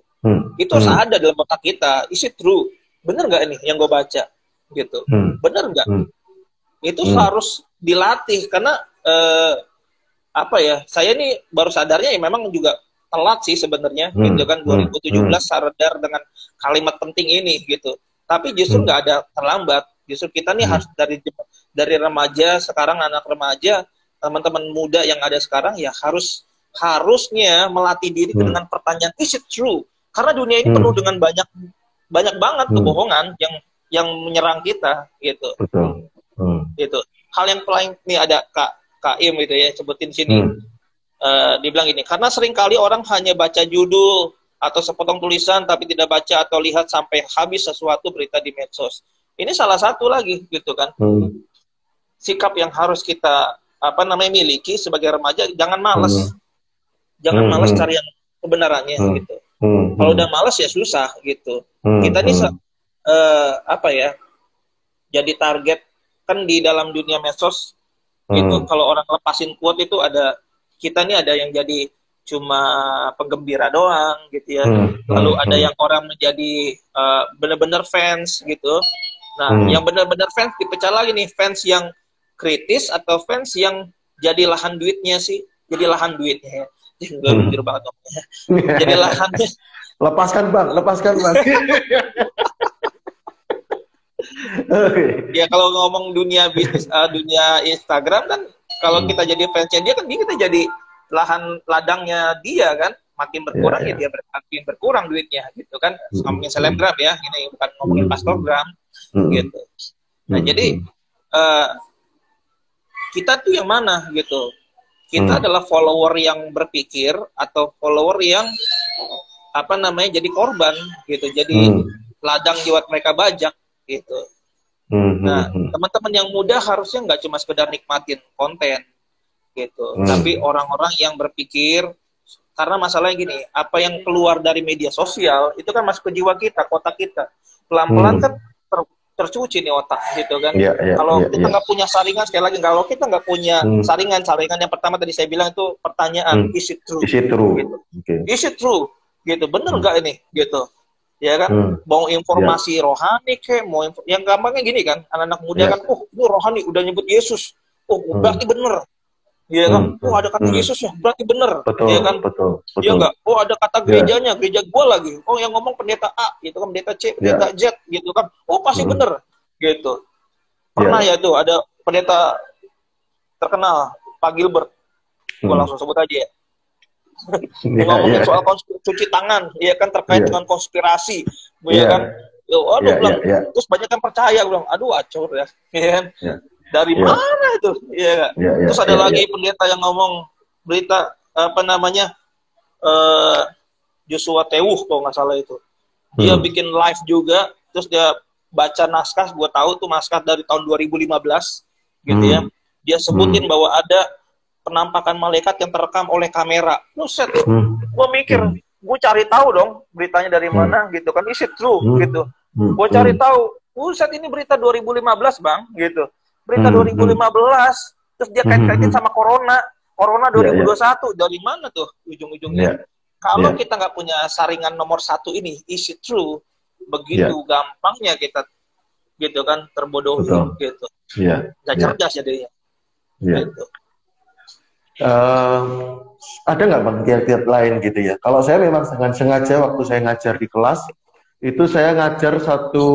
Itu harus ada dalam otak kita. Is it true? Bener nggak ini yang gue baca? Gitu. Bener nggak? Itu harus dilatih karena apa ya, saya ini baru sadarnya ya memang juga telat sih sebenarnya gitu kan, 2017 sadar dengan kalimat penting ini gitu, tapi justru nggak ada terlambat, justru kita nih harus dari remaja sekarang, anak remaja, teman-teman muda yang ada sekarang ya harusnya melatih diri dengan pertanyaan is it true, karena dunia ini penuh dengan banyak banget kebohongan yang menyerang kita gitu. Betul. Gitu. Hal yang paling ini ada Kak Im gitu ya, sebutin sini. Dibilang gini, karena seringkali orang hanya baca judul atau sepotong tulisan tapi tidak baca atau lihat sampai habis sesuatu berita di medsos. Ini salah satu lagi gitu kan. Sikap yang harus kita miliki sebagai remaja, jangan malas. Jangan malas cari yang kebenarannya gitu. Kalau udah malas ya susah gitu. Kita nih jadi target kan di dalam dunia medsos gitu. Kalau orang lepasin quote itu kita nih ada yang jadi cuma penggembira doang gitu ya. Lalu ada yang orang menjadi benar-benar fans gitu. Nah, yang benar-benar fans dipecah lagi nih, fans yang kritis atau fans yang jadi lahan duitnya sih. Jadi lahan duitnya ya. Jujur banget dong. Jadi lahannya. Lepaskan bang. Ya kalau ngomong dunia bisnis, dunia Instagram kan, kalau kita jadi fansnya dia kan, kita jadi lahan ladangnya dia kan, makin berkurang ya dia makin berkurang duitnya gitu kan. Ngomongin selebgram ya, ini bukan ngomongin pastogram gitu. Nah jadi kita tuh yang mana gitu? Kita adalah follower yang berpikir atau follower yang jadi korban gitu, jadi ladang buat mereka bajak gitu. Nah, teman-teman yang muda harusnya nggak cuma sekedar nikmatin konten gitu, tapi orang-orang yang berpikir, karena masalahnya gini, apa yang keluar dari media sosial itu kan masuk ke jiwa kita, kotak kita, pelan-pelan kan tercuci nih otak gitu kan. Iya, iya, Kalau iya, kita iya. nggak punya saringan, sekali lagi kalau kita nggak punya saringan yang pertama tadi saya bilang itu pertanyaan, is it true? Is it true? Gitu. Oke. Is it true? Gitu, bener nggak ini? Gitu. Ya kan? Mau Ya. informasi rohani yang gampangnya gini kan, anak-anak muda Ya. kan, ini rohani udah nyebut Yesus. Berarti bener. Ya kan? Ada kata Yesus ya, berarti bener. Betul, Ya kan? betul, betul. Iya enggak? Ada kata gerejanya, gereja gue lagi. Yang ngomong pendeta A, gitu kan, pendeta C, pendeta Z, gitu kan. Pasti bener, gitu. Pernah ya tuh ada pendeta terkenal, Pak Gilbert. Gue langsung sebut aja ya. Ngomongin soal cuci tangan, ya kan, terkait dengan konspirasi, ya kan. Bilang, terus banyak yang percaya, bilang, aduh acur ya, ya kan. Dari mana itu? Ya. Terus ada lagi pendeta yang ngomong berita Joshua Tewuh kalau nggak salah itu. Dia bikin live juga, terus dia baca naskah, gue tahu tuh naskah dari tahun 2015 gitu ya. Dia sebutin bahwa ada penampakan malaikat yang terekam oleh kamera. Buset, gue mikir, gue cari tahu dong beritanya dari mana gitu kan, is it true gitu. Gue cari tahu, buset ini berita 2015 bang gitu. Berita 2015, terus dia kait-kaitin sama corona 2021, dari mana tuh ujung-ujungnya? Kalau kita nggak punya saringan nomor satu ini, is it true? Begitu gampangnya kita, gitu kan, terbodohi, gitu. Nggak cerdas jadinya. Gitu. Ada nggak bang kiat-kiat lain gitu ya? Kalau saya memang sengaja waktu saya ngajar di kelas, itu saya ngajar satu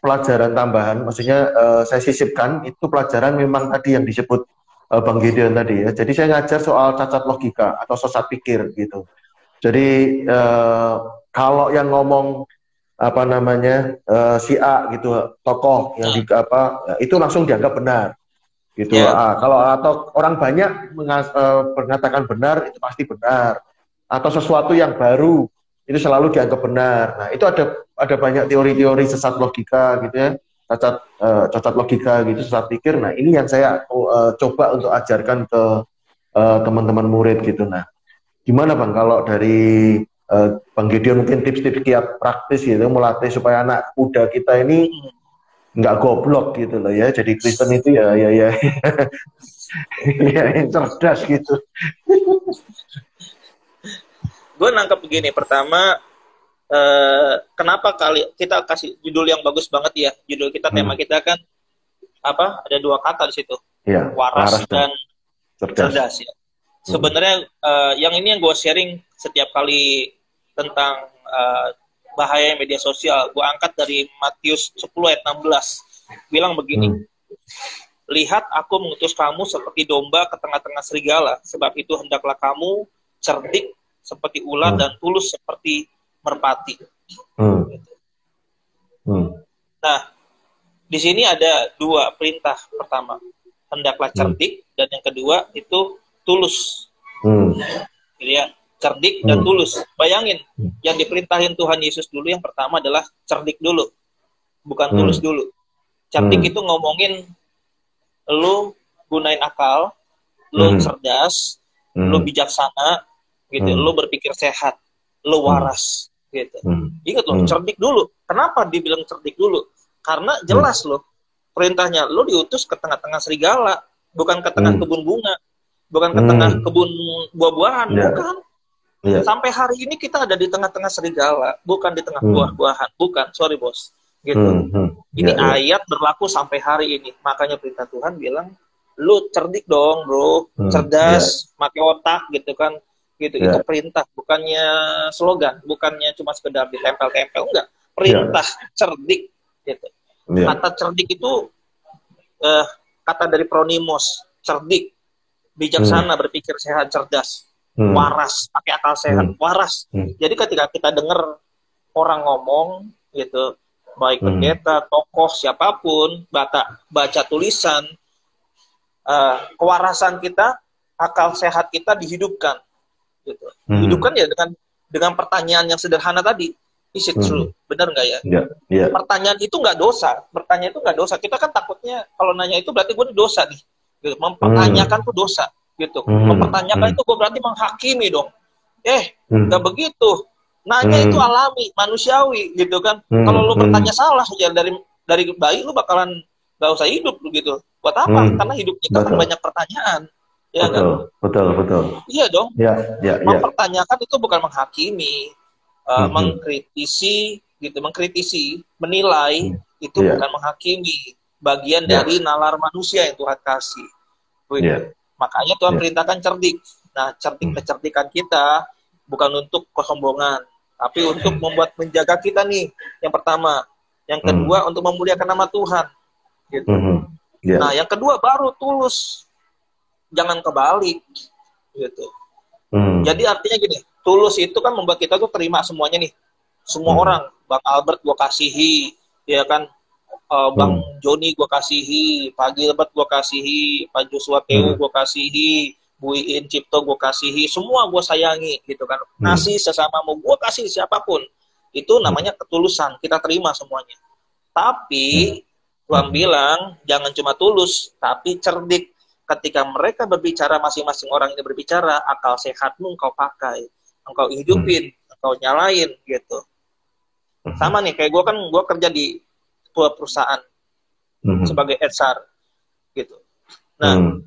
pelajaran tambahan, maksudnya saya sisipkan itu pelajaran memang tadi yang disebut Bang Gideon tadi ya. Jadi saya ngajar soal cacat logika atau sesat pikir gitu. Jadi kalau yang ngomong si A gitu, tokoh yang itu langsung dianggap benar gitu. Kalau atau orang banyak mengatakan benar, itu pasti benar. Atau sesuatu yang baru itu selalu dianggap benar. Nah, itu ada banyak teori-teori sesat logika gitu ya, cacat logika gitu, sesat pikir. Nah, ini yang saya coba untuk ajarkan ke teman-teman murid gitu. Nah, gimana bang kalau dari Bang Gideon mungkin tips-tips kiat praktis gitu, melatih supaya anak muda kita ini nggak goblok gitu loh ya, jadi Kristen itu ya yang cerdas gitu. Gue nangkep begini, pertama kenapa kita kasih judul yang bagus banget ya, judul kita, tema kita kan ada dua kata di situ, waras dan cerdas ya. Sebenarnya yang ini yang gue sharing setiap kali tentang bahaya media sosial, gue angkat dari Matius 10 ayat 16, bilang begini, lihat aku mengutus kamu seperti domba ke tengah-tengah serigala, sebab itu hendaklah kamu cerdik seperti ular dan tulus seperti merpati. Nah, di sini ada dua perintah. Pertama, hendaklah cerdik, dan yang kedua itu tulus. Ya, cerdik dan tulus. Bayangin, yang diperintahin Tuhan Yesus dulu yang pertama adalah cerdik dulu, bukan tulus dulu. Cerdik itu ngomongin lu gunain akal, lu cerdas, lu bijaksana, gitu, lu berpikir sehat, lu waras, gitu. Ingat loh, cerdik dulu. Kenapa dibilang cerdik dulu? Karena jelas loh, perintahnya lu diutus ke tengah-tengah serigala, bukan ke tengah kebun bunga, bukan ke tengah kebun buah-buahan, bukan. Sampai hari ini kita ada di tengah-tengah serigala, bukan di tengah buah-buahan, bukan. Sorry bos, gitu. Ini ayat berlaku sampai hari ini. Makanya perintah Tuhan bilang, lu cerdik dong bro, cerdas, pakai otak gitu kan. Gitu, itu perintah, bukannya slogan, bukannya cuma sekedar ditempel-tempel, enggak. Perintah cerdik gitu. Kata cerdik itu kata dari pronimos, cerdik, bijaksana, berpikir sehat, cerdas, waras, pakai akal sehat, waras. Jadi ketika kita dengar orang ngomong gitu, baik pendeta, tokoh, siapapun, baca tulisan, kewarasan kita, akal sehat kita dihidupkan. Gitu. Hidupkan ya dengan pertanyaan yang sederhana tadi, is it true? Benar nggak ya? Pertanyaan itu nggak dosa. Bertanya itu nggak dosa. Kita kan takutnya kalau nanya itu berarti gue dosa nih. Gitu. Mempertanyakan itu dosa. Gitu. Mempertanyakan itu gue berarti menghakimi dong. Nggak begitu. Nanya itu alami, manusiawi, gitu kan. Kalau lu bertanya salah ya dari bayi lu bakalan gak usah hidup gitu. Buat apa? Karena hidup kita kan banyak pertanyaan. Ya kan? Betul. Iya dong. Ya. Mempertanyakan itu bukan menghakimi, mengkritisi gitu, menilai itu bukan menghakimi. Bagian dari nalar manusia yang Tuhan kasih. Makanya Tuhan perintahkan cerdik. Nah, kecerdikan kita bukan untuk kesombongan, tapi untuk menjaga kita nih. Yang pertama, yang kedua untuk memuliakan nama Tuhan. Gitu. Nah, yang kedua baru tulus. Jangan kebalik. Gitu. Jadi artinya gini, tulus itu kan membuat kita tuh terima semuanya nih. Semua orang, Bang Albert gue kasihi, ya kan, Bang Joni gue kasihi, Pak Gilbert gue kasihi, Pak Joshua Teu gue kasihi, Bu Iin Cipto gue kasihi, semua gue sayangi gitu kan. Kasih sesamamu, gue kasih siapapun. Itu namanya ketulusan, kita terima semuanya. Tapi Tuhan bilang jangan cuma tulus, tapi cerdik. Ketika mereka berbicara, masing-masing orang ini berbicara, akal sehatmu engkau pakai, engkau hidupin, engkau nyalain gitu. Sama nih, kayak gue kerja di sebuah perusahaan sebagai HR gitu. Nah,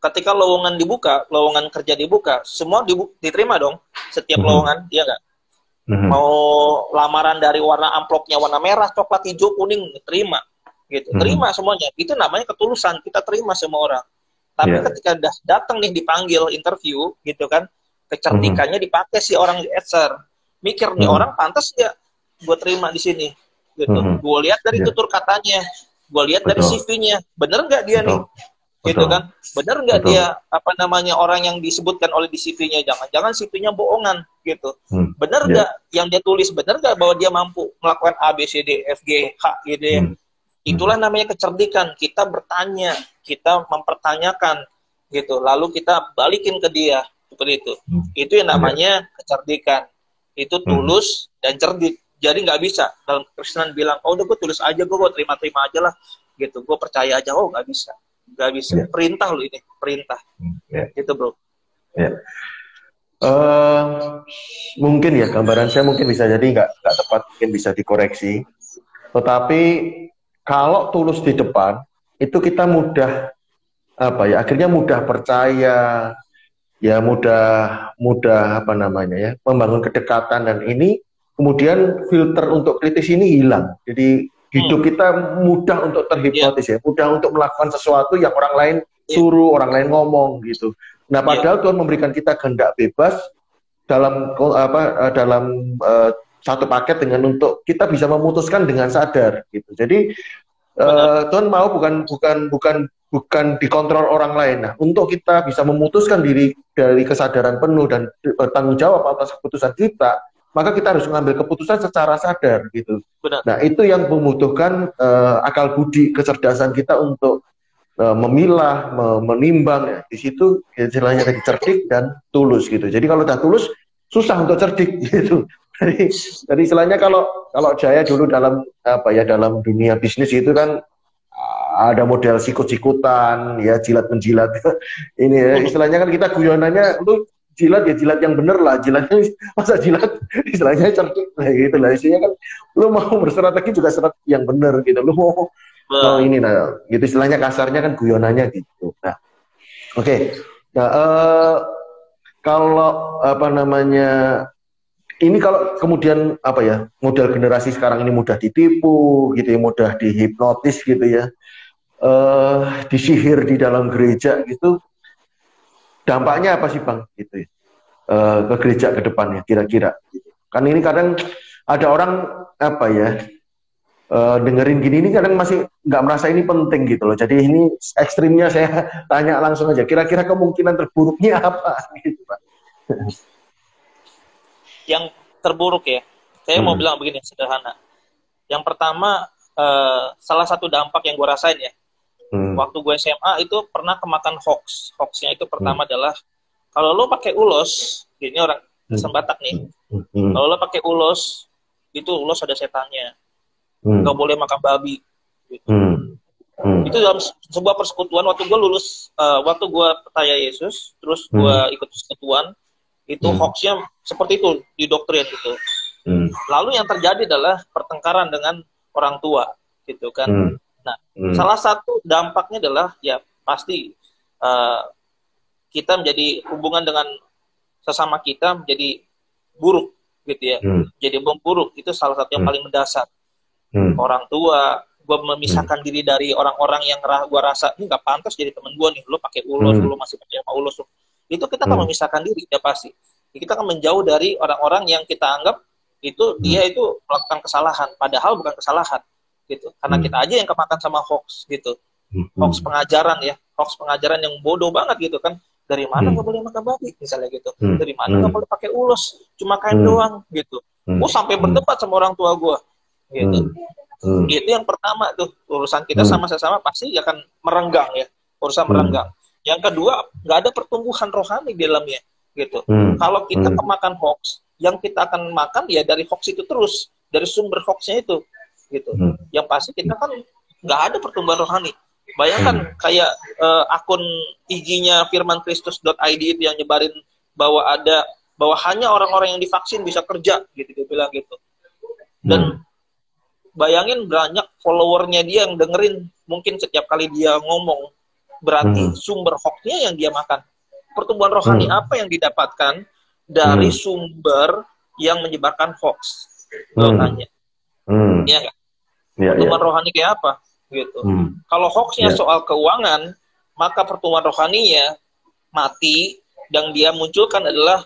ketika lowongan dibuka, lowongan kerja dibuka, semua diterima dong, setiap lowongan, iya nggak? Mau lamaran dari warna amplopnya warna merah, coklat, hijau, kuning, terima gitu, terima semuanya. Itu namanya ketulusan, kita terima semua orang. Tapi ketika udah datang nih dipanggil interview gitu kan, kecerdikannya dipakai si orang di HR, mikir nih orang pantas nggak gue terima di sini gitu. Gue lihat dari tutur katanya, gue lihat dari CV-nya, bener nggak dia nih, gitu kan? Bener nggak dia orang yang disebutkan oleh di CV-nya? Jangan CV-nya bohongan gitu. Bener nggak yang dia tulis? Bener nggak bahwa dia mampu melakukan A B C D F G H gitu ya? Itulah namanya kecerdikan. Kita bertanya, kita mempertanyakan gitu. Lalu kita balikin ke dia seperti itu. Itu yang namanya kecerdikan. Itu tulus dan cerdik. Jadi nggak bisa dalam Kristen bilang, oh udah gue tulis aja, gue terima-terima aja lah gitu, gue percaya aja. Oh nggak bisa. Perintah lu ini, perintah. Itu bro. Mungkin ya gambaran saya mungkin bisa jadi nggak tepat, mungkin bisa dikoreksi. Tetapi kalau tulus di depan, itu kita mudah akhirnya mudah percaya, ya mudah membangun kedekatan, dan ini kemudian filter untuk kritis ini hilang. Jadi hidup kita mudah untuk terhipnotis ya, mudah untuk melakukan sesuatu yang orang lain suruh, orang lain ngomong gitu. Nah, padahal Tuhan memberikan kita kehendak bebas dalam satu paket dengan untuk kita bisa memutuskan dengan sadar gitu. Jadi Tuhan mau bukan dikontrol orang lain. Nah, untuk kita bisa memutuskan diri dari kesadaran penuh dan bertanggung jawab atas keputusan kita, maka kita harus mengambil keputusan secara sadar gitu. Nah, itu yang membutuhkan akal budi, kecerdasan kita untuk memilah, menimbang ya. Di situ istilahnya tadi cerdik dan tulus gitu. Jadi kalau udah tulus susah untuk cerdik gitu. Jadi istilahnya kalau Jaya dulu dalam dalam dunia bisnis itu kan ada model sikut-sikutan, ya jilat menjilat. Ini ya, istilahnya kan kita guyonannya, lu jilat ya jilat yang bener lah, jilatnya masa jilat istilahnya cerdik lah gitu lah. Istilahnya kan lu mau berstrategi juga strategi yang bener gitu. Lu mau ini nah, gitu istilahnya kasarnya kan guyonannya gitu. Nah, oke. Nah, kalau ini kalau kemudian model generasi sekarang ini mudah ditipu gitu ya, mudah dihipnotis gitu ya, disihir di dalam gereja gitu, dampaknya apa sih Bang gitu ya, ke gereja ke depannya kira-kira gitu. Kan ini kadang ada orang dengerin gini ini kadang masih nggak merasa ini penting gitu loh. Jadi ini ekstrimnya saya tanya langsung aja, kira-kira kemungkinan terburuknya apa gitu Pak? Yang terburuk ya, saya mau bilang begini sederhana. Yang pertama, salah satu dampak yang gue rasain ya, waktu gue SMA itu pernah kemakan hoax. Hoaxnya itu pertama adalah kalau lo pakai ulos, ini orang Batak nih, kalau lo pakai ulos, itu ulos ada setannya, nggak boleh makan babi. Gitu. Itu dalam sebuah persekutuan waktu gue lulus, waktu gue percaya Yesus, terus gue ikut persekutuan. Itu hoaxnya seperti itu, didoktrin gitu. Lalu yang terjadi adalah pertengkaran dengan orang tua. gitu kan. Hmm. Nah, salah satu dampaknya adalah ya pasti kita menjadi hubungan dengan sesama kita menjadi buruk gitu ya. Jadi memburuk itu salah satu yang paling mendasar. Orang tua, gue memisahkan diri dari orang-orang yang gue rasa ini nggak pantas jadi temen gue nih, lo pakai ulos, lo masih percaya sama ulos, itu kita akan memisahkan diri ya pasti. Kita akan menjauh dari orang-orang yang kita anggap itu dia itu melakukan kesalahan, padahal bukan kesalahan gitu. Karena kita aja yang kemakan sama hoax gitu, hoax pengajaran ya, hoax pengajaran yang bodoh banget gitu kan. Dari mana nggak boleh makan babi misalnya gitu, dari mana nggak boleh pakai ulos, cuma kain doang gitu. Gue sampai berdebat sama orang tua gue gitu. Itu yang pertama tuh, urusan kita sama sesama pasti akan merenggang ya, urusan merenggang. Yang kedua, nggak ada pertumbuhan rohani di dalamnya gitu. Kalau kita kemakan hoax, yang kita akan makan ya dari hoax itu terus, dari sumber hoaxnya itu gitu. Yang pasti kita kan nggak ada pertumbuhan rohani. Bayangkan kayak akun IG-nya firmankristus.id itu yang nyebarin bahwa hanya orang-orang yang divaksin bisa kerja gitu, dia bilang gitu. Dan bayangin banyak followernya dia yang dengerin, mungkin setiap kali dia ngomong, berarti sumber hoaxnya yang dia makan. Pertumbuhan rohani apa yang didapatkan dari sumber yang menyebarkan hoax? Lo tanya. Iya nggak? Pertumbuhan rohani kayak apa? Gitu. Kalau hoaxnya soal keuangan, maka pertumbuhan rohaninya mati, dan dia munculkan adalah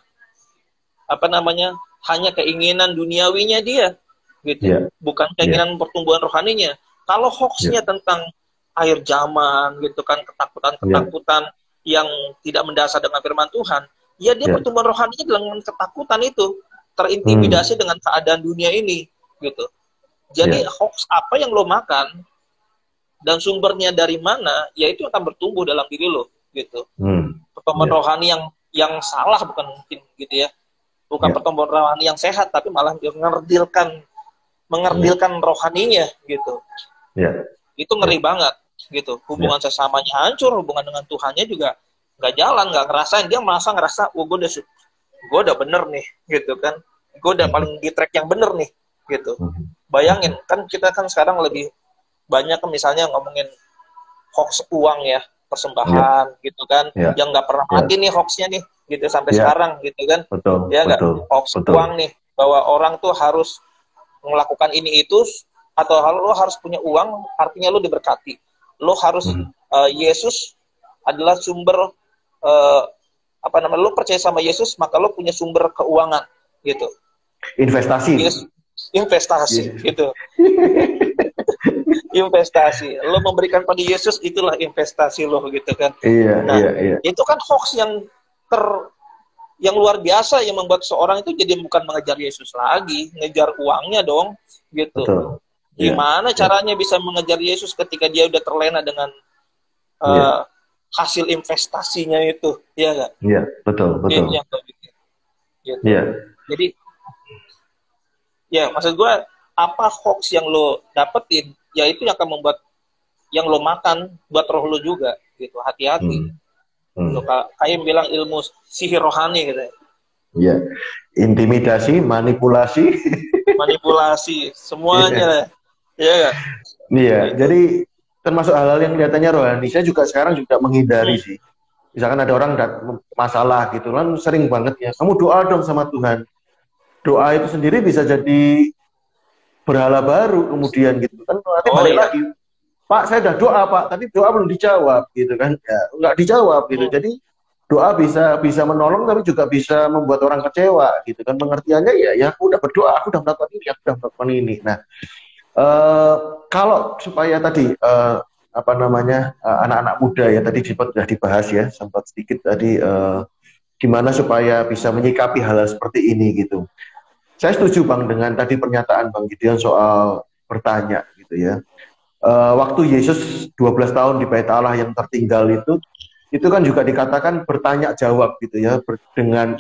hanya keinginan duniawinya dia. Gitu. Bukan keinginan pertumbuhan rohaninya. Kalau hoaxnya tentang akhir zaman gitu kan, ketakutan yang tidak mendasar dengan firman Tuhan, ya dia pertumbuhan rohaninya dengan ketakutan itu, terintimidasi dengan keadaan dunia ini gitu. Jadi hoax apa yang lo makan dan sumbernya dari mana, ya itu akan bertumbuh dalam diri lo gitu. Pertumbuhan rohani yang salah bukan mungkin gitu ya, bukan pertumbuhan rohani yang sehat, tapi malah mengerdilkan rohaninya gitu. Itu ngeri banget gitu. Hubungan sesamanya hancur, hubungan dengan Tuhannya juga nggak jalan, nggak ngerasain. Dia ngerasa, gue udah bener nih gitu kan, gue udah paling di track yang bener nih gitu. Bayangin kan, kita kan sekarang lebih banyak kan misalnya ngomongin hoax uang ya, persembahan gitu kan, yang nggak pernah mati nih hoaxnya nih gitu sampai sekarang gitu kan. Hoax uang nih, bahwa orang tuh harus melakukan ini itu, atau lo harus punya uang artinya lo diberkati, lo harus Yesus adalah sumber lo percaya sama Yesus maka lo punya sumber keuangan gitu, investasi gitu. Investasi, lo memberikan pada Yesus, itulah investasi lo gitu kan. Itu kan hoax yang luar biasa, yang membuat seorang itu jadi bukan mengejar Yesus lagi, ngejar uangnya dong gitu. Gimana caranya bisa mengejar Yesus ketika dia udah terlena dengan hasil investasinya itu, ya nggak? Betul. Itu yang gue pikir. Gitu. Jadi ya maksud gue, apa hoax yang lo dapetin, ya itu yang akan membuat yang lo makan buat roh lo juga gitu. Hati-hati. Kayak bilang ilmu sihir rohani gitu ya. Intimidasi, manipulasi, semuanya lah. Jadi termasuk hal-hal yang kelihatannya rohani. Saya juga sekarang juga menghindari sih. Misalkan ada orang masalah gitu kan, sering banget ya, kamu doa dong sama Tuhan. Doa itu sendiri bisa jadi berhala baru kemudian gitu kan. Nanti balik lagi, Pak, saya udah doa Pak, tapi doa belum dijawab gitu kan, ya nggak dijawab gitu. Jadi doa bisa menolong, tapi juga bisa membuat orang kecewa gitu kan. Pengertiannya ya aku udah berdoa, aku udah melakukan ini, aku udah melakukan ini. Nah, kalau supaya tadi anak-anak muda ya tadi sudah dibahas ya, sempat sedikit tadi gimana supaya bisa menyikapi hal-hal seperti ini gitu. Saya setuju Bang dengan tadi pernyataan Bang Gideon soal bertanya gitu ya. Waktu Yesus 12 tahun di Bait Allah yang tertinggal itu kan juga dikatakan bertanya jawab gitu ya, dengan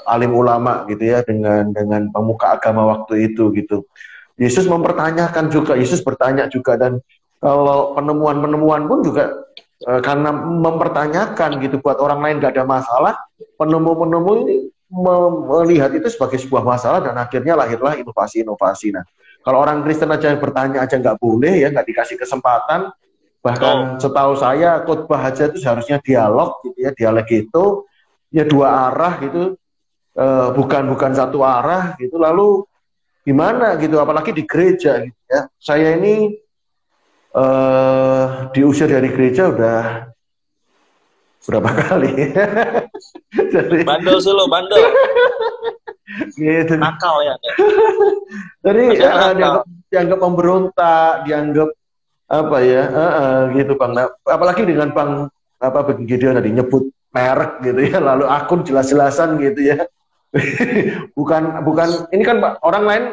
alim ulama gitu ya, dengan pemuka agama waktu itu gitu. Yesus mempertanyakan juga, Yesus bertanya juga, dan kalau penemuan pun juga karena mempertanyakan gitu, buat orang lain nggak ada masalah, penemu ini melihat itu sebagai sebuah masalah, dan akhirnya lahirlah inovasi-inovasi. Nah, Kalau orang Kristen aja bertanya aja nggak boleh ya, nggak dikasih kesempatan. Bahkan setahu saya khotbah aja itu seharusnya dialog gitu ya, dialog itu ya dua arah gitu, bukan satu arah gitu. Lalu gimana gitu, apalagi di gereja gitu ya. Saya ini diusir dari gereja udah berapa kali. Jadi, Bandel sih lo, bandel. gitu. Nakal ya. Jadi Nakal. dianggap pemberontak, dianggap apa ya, gitu Bang. Nah, apalagi dengan Bang Bang Gideon tadi nyebut merek gitu ya, lalu akun jelas-jelasan gitu ya. bukan ini kan orang lain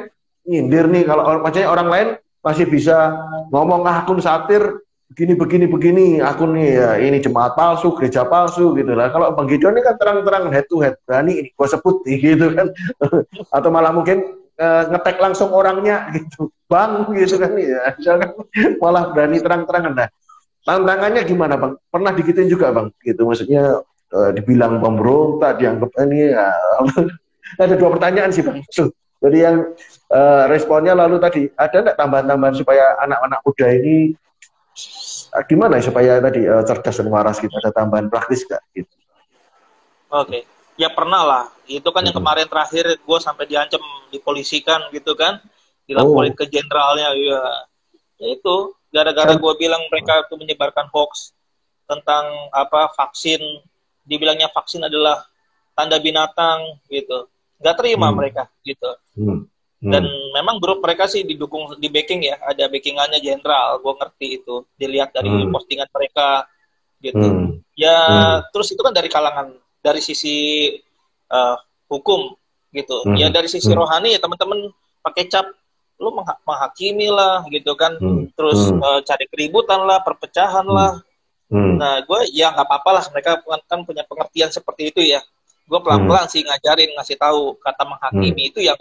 nyindir nih, kalau maksudnya orang lain masih bisa ngomong akun satir begini akun nih ya, ini jemaat palsu, gereja palsu gitu lah. Kalau Bang Gideon ini kan terang-terang head to head, berani ini gua sebut nih gitu kan. Atau malah mungkin ngetek langsung orangnya gitu, Bang gitu kan ya. Misalkan malah berani terang-terangan. Nah, tantangannya gimana Bang? Pernah digituin juga Bang gitu, maksudnya dibilang pemberontak, dianggap ini ya. Ada dua pertanyaan sih Bang. Jadi yang responnya lalu tadi ada nggak tambahan-tambahan supaya anak-anak muda ini gimana ya, supaya tadi cerdas dan waras gitu, ada tambahan praktis nggak gitu? Oke. Ya pernah lah. Itu kan yang kemarin terakhir gue sampai diancam dipolisikan gitu kan. Dilaporin ke jenderalnya. Ya, ya itu. Gara-gara gue bilang mereka itu menyebarkan hoax tentang apa vaksin. Dibilangnya vaksin adalah tanda binatang gitu. Nggak terima mereka gitu. Dan memang grup mereka sih didukung, di backing ya. Ada backingannya jenderal. Gue ngerti itu. Dilihat dari postingan mereka gitu. Ya terus itu kan dari kalangan, dari sisi hukum gitu. Ya dari sisi rohani ya teman-teman pakai cap lu menghakimi lah gitu kan. Terus cari keributan lah, perpecahan lah. Nah gue ya nggak apa-apa lah, mereka kan punya pengertian seperti itu ya. Gue pelan-pelan sih ngajarin, ngasih tahu kata menghakimi itu ya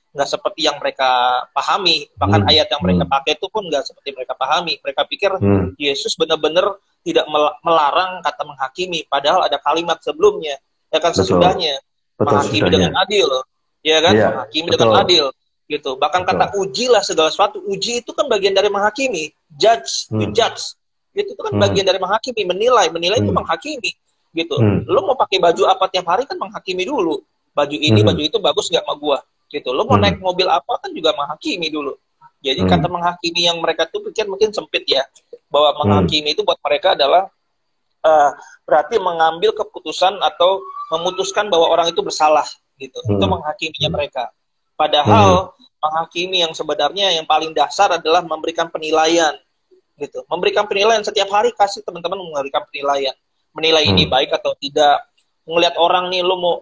nggak seperti yang mereka pahami. Bahkan ayat yang mereka pakai itu pun nggak seperti mereka pahami. Mereka pikir Yesus benar-benar tidak melarang kata menghakimi, padahal ada kalimat sebelumnya, ya kan, sesudahnya. Menghakimi dengan adil, ya kan, menghakimi dengan adil, gitu. Bahkan kata ujilah segala sesuatu, uji itu kan bagian dari menghakimi, judge, to judge, itu kan bagian dari menghakimi, menilai itu menghakimi, gitu. Lo mau pakai baju apa tiap hari kan menghakimi dulu, baju ini, baju itu bagus nggak sama gua, gitu. Lo mau naik mobil apa kan juga menghakimi dulu. Jadi kata menghakimi yang mereka tuh pikir mungkin sempit ya, bahwa menghakimi itu buat mereka adalah berarti mengambil keputusan atau memutuskan bahwa orang itu bersalah gitu. Itu menghakiminya mereka. Padahal menghakimi yang sebenarnya yang paling dasar adalah memberikan penilaian gitu. Memberikan penilaian setiap hari, kasih teman-teman memberikan penilaian. Menilai ini baik atau tidak. Ngelihat orang nih, lo mau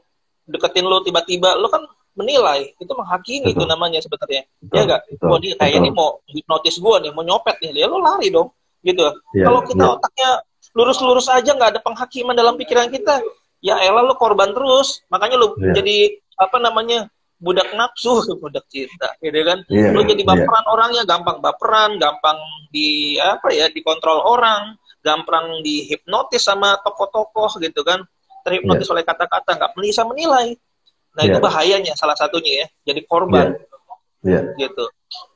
deketin lo tiba-tiba, lo kan menilai, itu menghakimi. Itu namanya sebenarnya. Ya enggak? Wah, dia kayak ini mau hipnotis gue nih, mau nyopet nih, dia lo lari dong gitu. Kalau kita otaknya lurus-lurus aja, nggak ada penghakiman dalam pikiran kita, ya elah lo korban terus. Makanya lo jadi apa namanya, budak nafsu, budak cinta, gitu kan? Lo jadi baperan orangnya, gampang baperan, gampang di apa ya, dikontrol orang, gampang dihipnotis sama tokoh-tokoh gitu kan, terhipnotis oleh kata-kata, nggak bisa menilai. Nah itu bahayanya salah satunya ya, jadi korban, gitu.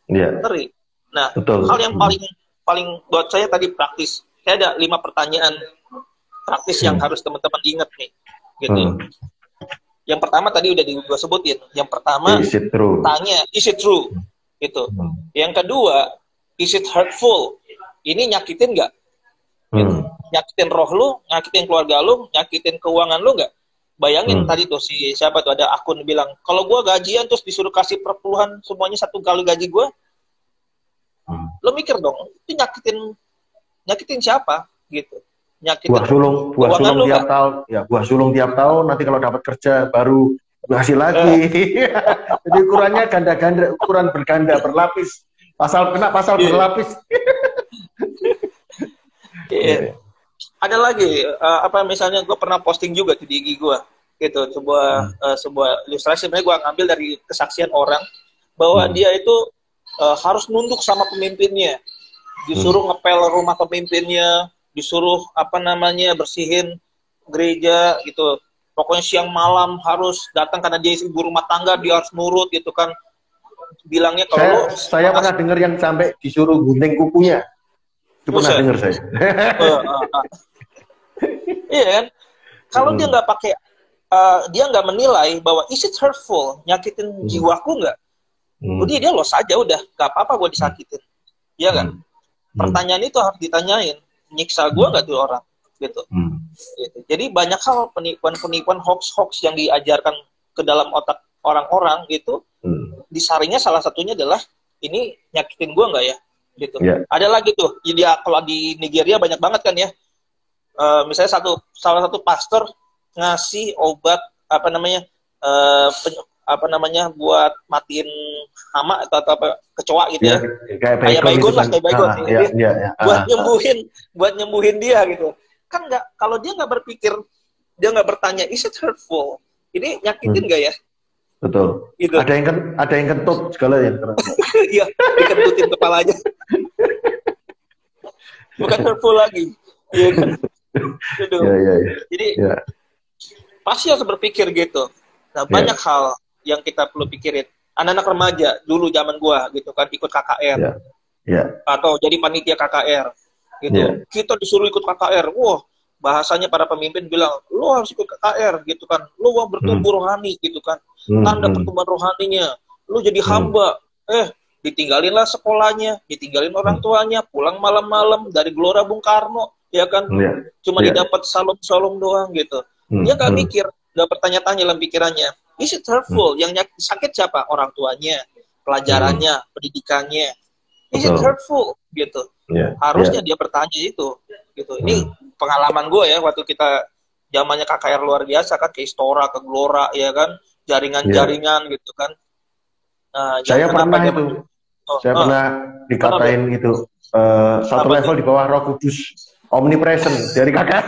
Ngeri. Nah hal yang paling buat saya tadi praktis. Saya ada 5 pertanyaan praktis yang harus teman-teman ingat nih, gitu. Yang pertama tadi udah gue sebutin. Yang pertama, tanya, is it true? Gitu. Yang kedua, is it hurtful? Ini nyakitin nggak? Gitu. Nyakitin roh lu, nyakitin keluarga lu, nyakitin keuangan lu nggak? Bayangin tadi tuh siapa tuh, ada akun bilang, kalau gue gajian terus disuruh kasih perpuluhan semuanya 1 kali gaji gue, lo mikir dong, itu nyakitin siapa gitu? Nyakitin buah sulung tiap tahun, ya buah sulung tiap tahun, nanti kalau dapat kerja baru hasil lagi. Jadi ukurannya ganda-ganda, ukuran berganda, berlapis, pasal berlapis. Ada lagi apa misalnya gue pernah posting juga di IG gue gitu, sebuah ilustrasi, sebenarnya gue ngambil dari kesaksian orang bahwa dia itu harus nunduk sama pemimpinnya, disuruh ngepel rumah pemimpinnya, disuruh apa namanya bersihin gereja gitu, pokoknya siang malam harus datang karena dia ibu rumah tangga, dia harus nurut gitu kan. bilangnya kalau saya pernah dengar yang sampai disuruh gunting kukunya. Itu pernah dengar saya. Iya kan? Kalau dia nggak pakai, dia nggak menilai bahwa is it hurtful, nyakitin jiwaku nggak? Udah dia los aja udah, nggak apa-apa gue disakitin. Iya kan? Pertanyaan itu harus ditanyain, nyiksa gue nggak tuh orang? Gitu. Gitu. Jadi banyak hal penipuan-penipuan hoax-hoax yang diajarkan ke dalam otak orang-orang gitu, disaringnya salah satunya adalah ini nyakitin gue nggak ya? Gitu. Yeah. Ada lagi tuh, dia kalau di Nigeria banyak banget kan ya. Misalnya salah satu pastor ngasih obat buat matiin hama atau apa kecoa gitu ya. Kayak baygon lah, kayak baygon. Buat nyembuhin dia gitu. Kan nggak, kalau dia nggak berpikir, dia nggak bertanya is it hurtful, ini nyakitin nggak ya? Betul. Gitu. Ada yang kentut segala yang keren. Iya, dikentutin kepalanya. Bukan hurtful lagi. Iya kan? Gitu. Ya. Jadi pasti harus berpikir gitu. Nah, banyak hal yang kita perlu pikirin. Anak-anak remaja dulu zaman gua gitu kan ikut KKR. Atau jadi panitia KKR. Gitu. Kita disuruh ikut KKR. Wah, bahasanya para pemimpin bilang, lo harus ikut KKR gitu kan. Lo bertumbuh rohani gitu kan. Tanda pertumbuhan rohaninya. Lo jadi hamba. Ditinggalinlah sekolahnya, ditinggalin orang tuanya, pulang malam-malam dari Gelora Bung Karno, ya kan? Cuma didapat salom-salom doang gitu. Dia gak mikir, gak bertanya-tanya dalam pikirannya. Is it hurtful? Yang sakit siapa? Orang tuanya, pelajarannya, pendidikannya. Is it hurtful? Gitu. Harusnya dia bertanya itu. Gitu. Ini pengalaman gue ya, waktu kita zamannya KKR luar biasa kan, ke Istora, ke Gelora, ya kan? Jaringan-jaringan gitu kan. Nah, saya pernah itu. Saya pernah dikatain itu satu level di bawah Roh Kudus, omnipresent dari KKR.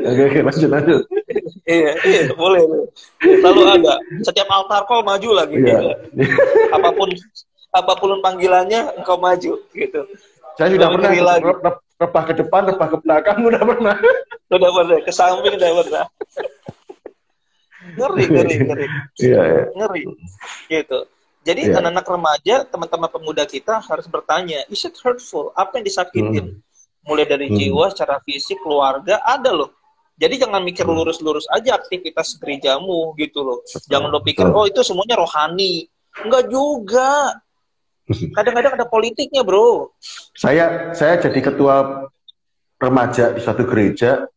Oke, lanjut. Iya, boleh. Selalu ada. Setiap altar call maju lagi. Gitu. Apapun panggilannya, engkau maju gitu. Saya sudah pernah rebah ke depan, rebah ke belakang, udah pernah. Udah pernah, ke samping udah pernah. Ngeri. Ngeri. Gitu. Jadi anak-anak remaja, teman-teman pemuda kita harus bertanya, is it hurtful? Apa yang disakitin? Mulai dari jiwa, secara fisik, keluarga, ada loh. Jadi jangan mikir lurus-lurus aja aktivitas gerejamu gitu loh. Jangan lo pikir, oh itu semuanya rohani. Enggak juga. Kadang-kadang ada politiknya, bro. Saya jadi ketua remaja di suatu gereja,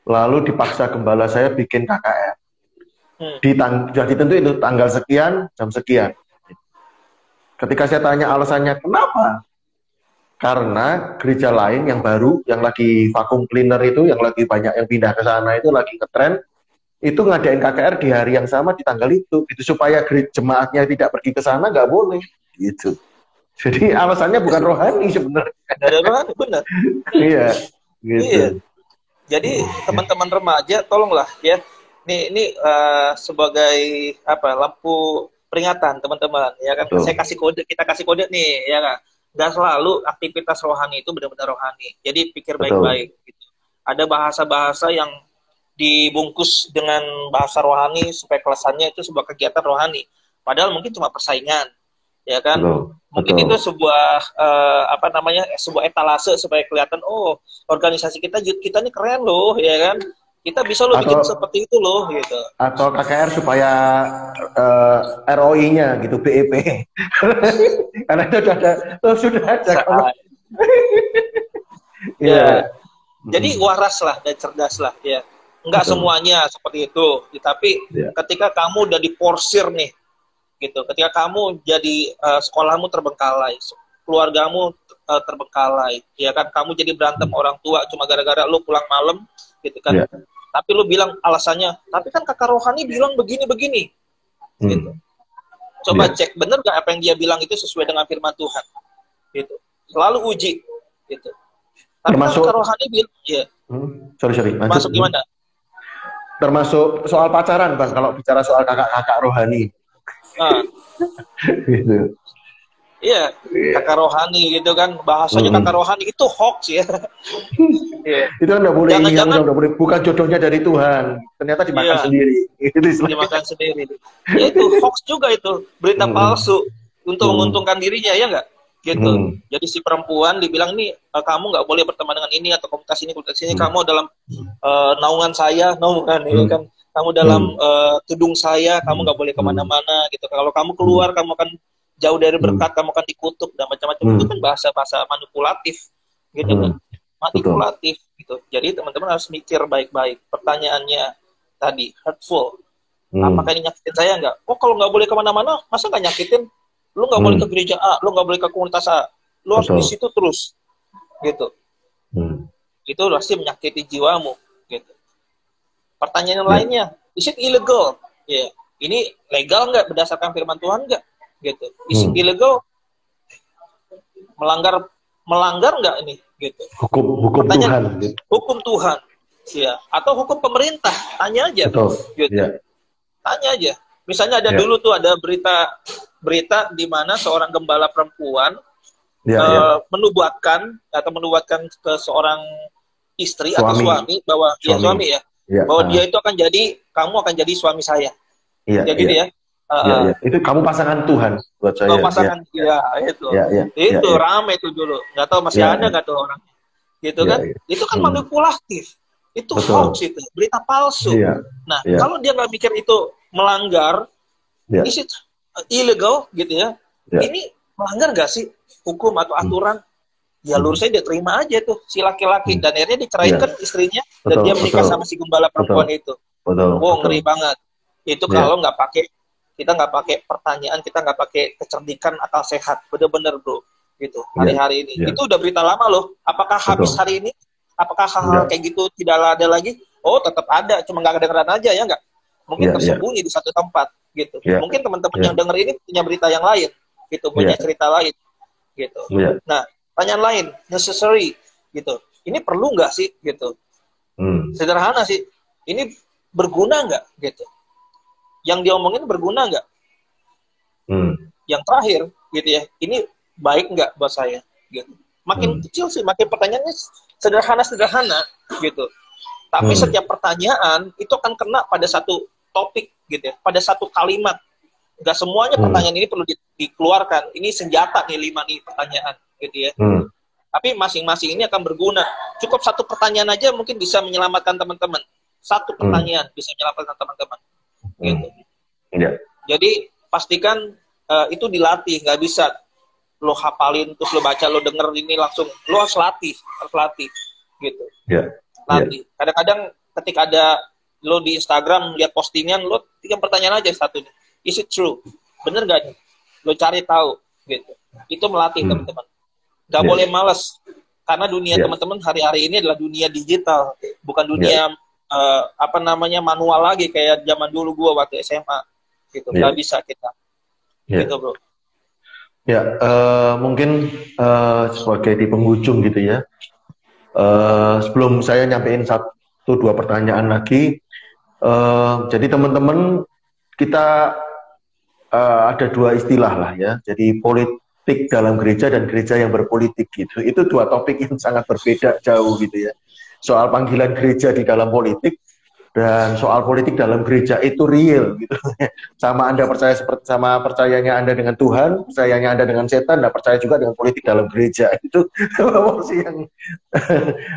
lalu dipaksa gembala saya bikin KKR. Sudah ditentuin itu tanggal sekian, jam sekian. Ketika saya tanya alasannya, kenapa? Karena gereja lain yang baru, yang lagi vacuum cleaner itu, yang lagi banyak yang pindah ke sana itu, lagi ngetren, itu ngadain KKR di hari yang sama di tanggal itu supaya jemaatnya tidak pergi ke sana, nggak boleh. Gitu. Jadi alasannya bukan rohani sebenarnya. Ada rohani, benar. Iya. Gitu. Iya. Jadi teman-teman remaja, tolonglah ya. Ini sebagai lampu peringatan teman-teman ya kan. Saya kasih kode, kita kasih kode nih ya kan. Gak selalu aktivitas rohani itu benar-benar rohani. Jadi pikir baik-baik. Gitu. Ada bahasa-bahasa yang dibungkus dengan bahasa rohani supaya kelasannya itu sebuah kegiatan rohani. Padahal mungkin cuma persaingan, ya kan? Mungkin itu sebuah sebuah etalase supaya kelihatan, oh organisasi kita ini keren loh, ya kan? Kita bisa loh bikin seperti itu loh, gitu. Atau KKR supaya ROI-nya gitu, BEP. Karena itu sudah ada. Ya. Jadi waras lah dan cerdas lah, ya. Enggak semuanya seperti itu, tapi ketika kamu udah diporsir nih, gitu. Ketika kamu jadi sekolahmu terbengkalai, keluargamu terbengkalai, ya kan? Kamu jadi berantem orang tua cuma gara-gara lu pulang malam, gitu kan? Tapi lu bilang alasannya, tapi kan kakak rohani bilang begini-begini, gitu. Coba cek bener gak apa yang dia bilang itu sesuai dengan firman Tuhan, gitu. Selalu uji, gitu. Tapi termasuk, kan kakak rohani bilang, sorry. Masuk gimana? Termasuk soal pacaran, Bang, kalau bicara soal kakak-kakak rohani. Gitu. Iya, kakak rohani gitu kan, bahasanya kakak rohani itu hoax ya. Iya. Itu kan nggak boleh, ini yang Jangan-jangan, udah boleh, bukan jodohnya dari Tuhan, ternyata dimakan iya, sendiri. Itu istilahnya. dimakan sendiri. Ya itu hoax juga itu, berita Hmm, palsu untuk hmm, menguntungkan dirinya ya nggak? Gitu. hmm, Jadi si perempuan dibilang nih, kamu nggak boleh berteman dengan ini atau komunitas ini, hmm, kamu dalam naungan saya, naungan ya hmm, kan. Kamu dalam hmm, tudung saya, kamu hmm, nggak boleh hmm, kemana-mana gitu. Kalau kamu hmm, keluar, kamu akan jauh dari hmm, berkat, kamu akan dikutuk dan macam-macam. Itu hmm, kan bahasa-bahasa manipulatif, gitu kan? hmm, betul. Manipulatif gitu. Jadi teman-teman harus mikir baik-baik. Pertanyaannya tadi hurtful. Apakah Hmm, ini nyakitin saya nggak? Oh kalau nggak boleh kemana-mana, masa nggak nyakitin? Lu nggak boleh ke hmm, gereja A, lu nggak boleh ke komunitas A, lu harus di betul. situ terus, gitu. Hmm, Itu pasti menyakiti jiwamu, gitu. Pertanyaan ya, lainnya, is it illegal? Ya, ini legal nggak berdasarkan firman Tuhan nggak? Gitu. Is it hmm. illegal? Melanggar melanggar nggak ini? Gitu. Hukum Pertanyaan Tuhan, gitu. hukum Tuhan, ya, atau hukum pemerintah? Tanya aja, Betul. gitu. Ya, Tanya aja. Misalnya ada ya, dulu tuh ada berita di mana seorang gembala perempuan ya, ya. menubuatkan ke seorang istri atau Suami, suami bahwa ya suami. suami ya Ya, bahwa dia itu kamu akan jadi suami saya iya, ya gitu iya, ya. iya, iya. Itu kamu pasangan Tuhan buat saya. Ya, Pasangan ya, ya itu ya, ya, ya, itu ya, rame itu dulu, nggak tahu masih ya, ada ya, nggak tuh orang gitu ya, kan. ya. Itu kan Hmm, manipulatif, itu hoax, betul. itu berita palsu. Iya, Nah iya, kalau dia nggak pikir itu melanggar, iya, is it illegal gitu ya, iya. ini melanggar nggak sih hukum atau Hmm, aturan? Ya hmm, lurus aja, dia terima aja tuh si laki-laki, hmm. dan akhirnya Iya, diceraikan istrinya dan betul, dia menikah betul, sama si gembala betul, perempuan itu. betul, Wow, betul. ngeri banget. Itu Iya, kalau kita nggak pakai pertanyaan, kita nggak pakai kecerdikan akal sehat, bener-bener bro, gitu. iya, Hari-hari ini, iya, itu udah berita lama loh. Apakah habis betul. hari ini? Apakah hal-hal Enggak. kayak gitu tidak ada lagi? Oh, tetap ada, cuma nggak kedengeran aja ya nggak? Mungkin Iya, iya, tersembunyi di satu tempat, gitu. iya, Mungkin teman-teman iya, yang denger ini punya berita yang lain, gitu, punya iya, cerita lain, gitu. iya. Nah, pertanyaan lain, necessary, gitu. Ini perlu nggak sih, gitu? Hmm, Sederhana sih. Ini berguna nggak, gitu? Yang diomongin berguna nggak? hmm, Yang terakhir, gitu ya. Ini baik nggak buat saya, gitu. Makin hmm, kecil sih, makin pertanyaannya sederhana-sederhana, gitu. Tapi hmm, setiap pertanyaan itu akan kena pada satu topik, gitu ya. Pada satu kalimat. Nggak semuanya hmm, pertanyaan ini perlu dikeluarkan. Ini senjata nih, 5 nih pertanyaan, gitu ya. hmm, Tapi masing-masing ini akan berguna. Cukup satu pertanyaan aja mungkin bisa menyelamatkan teman-teman. Satu hmm, pertanyaan bisa menyelamatkan teman-teman. hmm. Gitu. Iya, Jadi pastikan itu dilatih. Nggak bisa lo hafalin terus lo baca, lo denger ini langsung. Lo harus latih, gitu. iya, iya. Latih. Kadang-kadang ketika ada lo di Instagram lihat postingan, lo 3 pertanyaan aja satu nih. Is it true? Bener nggak nih? Lo cari tahu, gitu. Itu melatih Hmm, teman-teman. Gak iya, boleh males, karena dunia iya, teman-teman hari-hari ini adalah dunia digital, bukan iya, dunia manual lagi kayak zaman dulu gua waktu SMA gitu. iya, Gak bisa kita iya. gitu bro. Ya, mungkin sebagai di penghujung gitu ya. Sebelum saya nyampein satu dua pertanyaan lagi, jadi teman-teman kita ada dua istilah lah ya. Jadi politik dalam gereja dan gereja yang berpolitik gitu. Itu dua topik yang sangat berbeda jauh gitu ya. Soal panggilan gereja di dalam politik dan soal politik dalam gereja itu real gitu. Sama Anda percaya seperti sama percayanya Anda dengan Tuhan, percayanya Anda dengan setan, Anda percaya juga dengan politik dalam gereja. Itu proporsi yang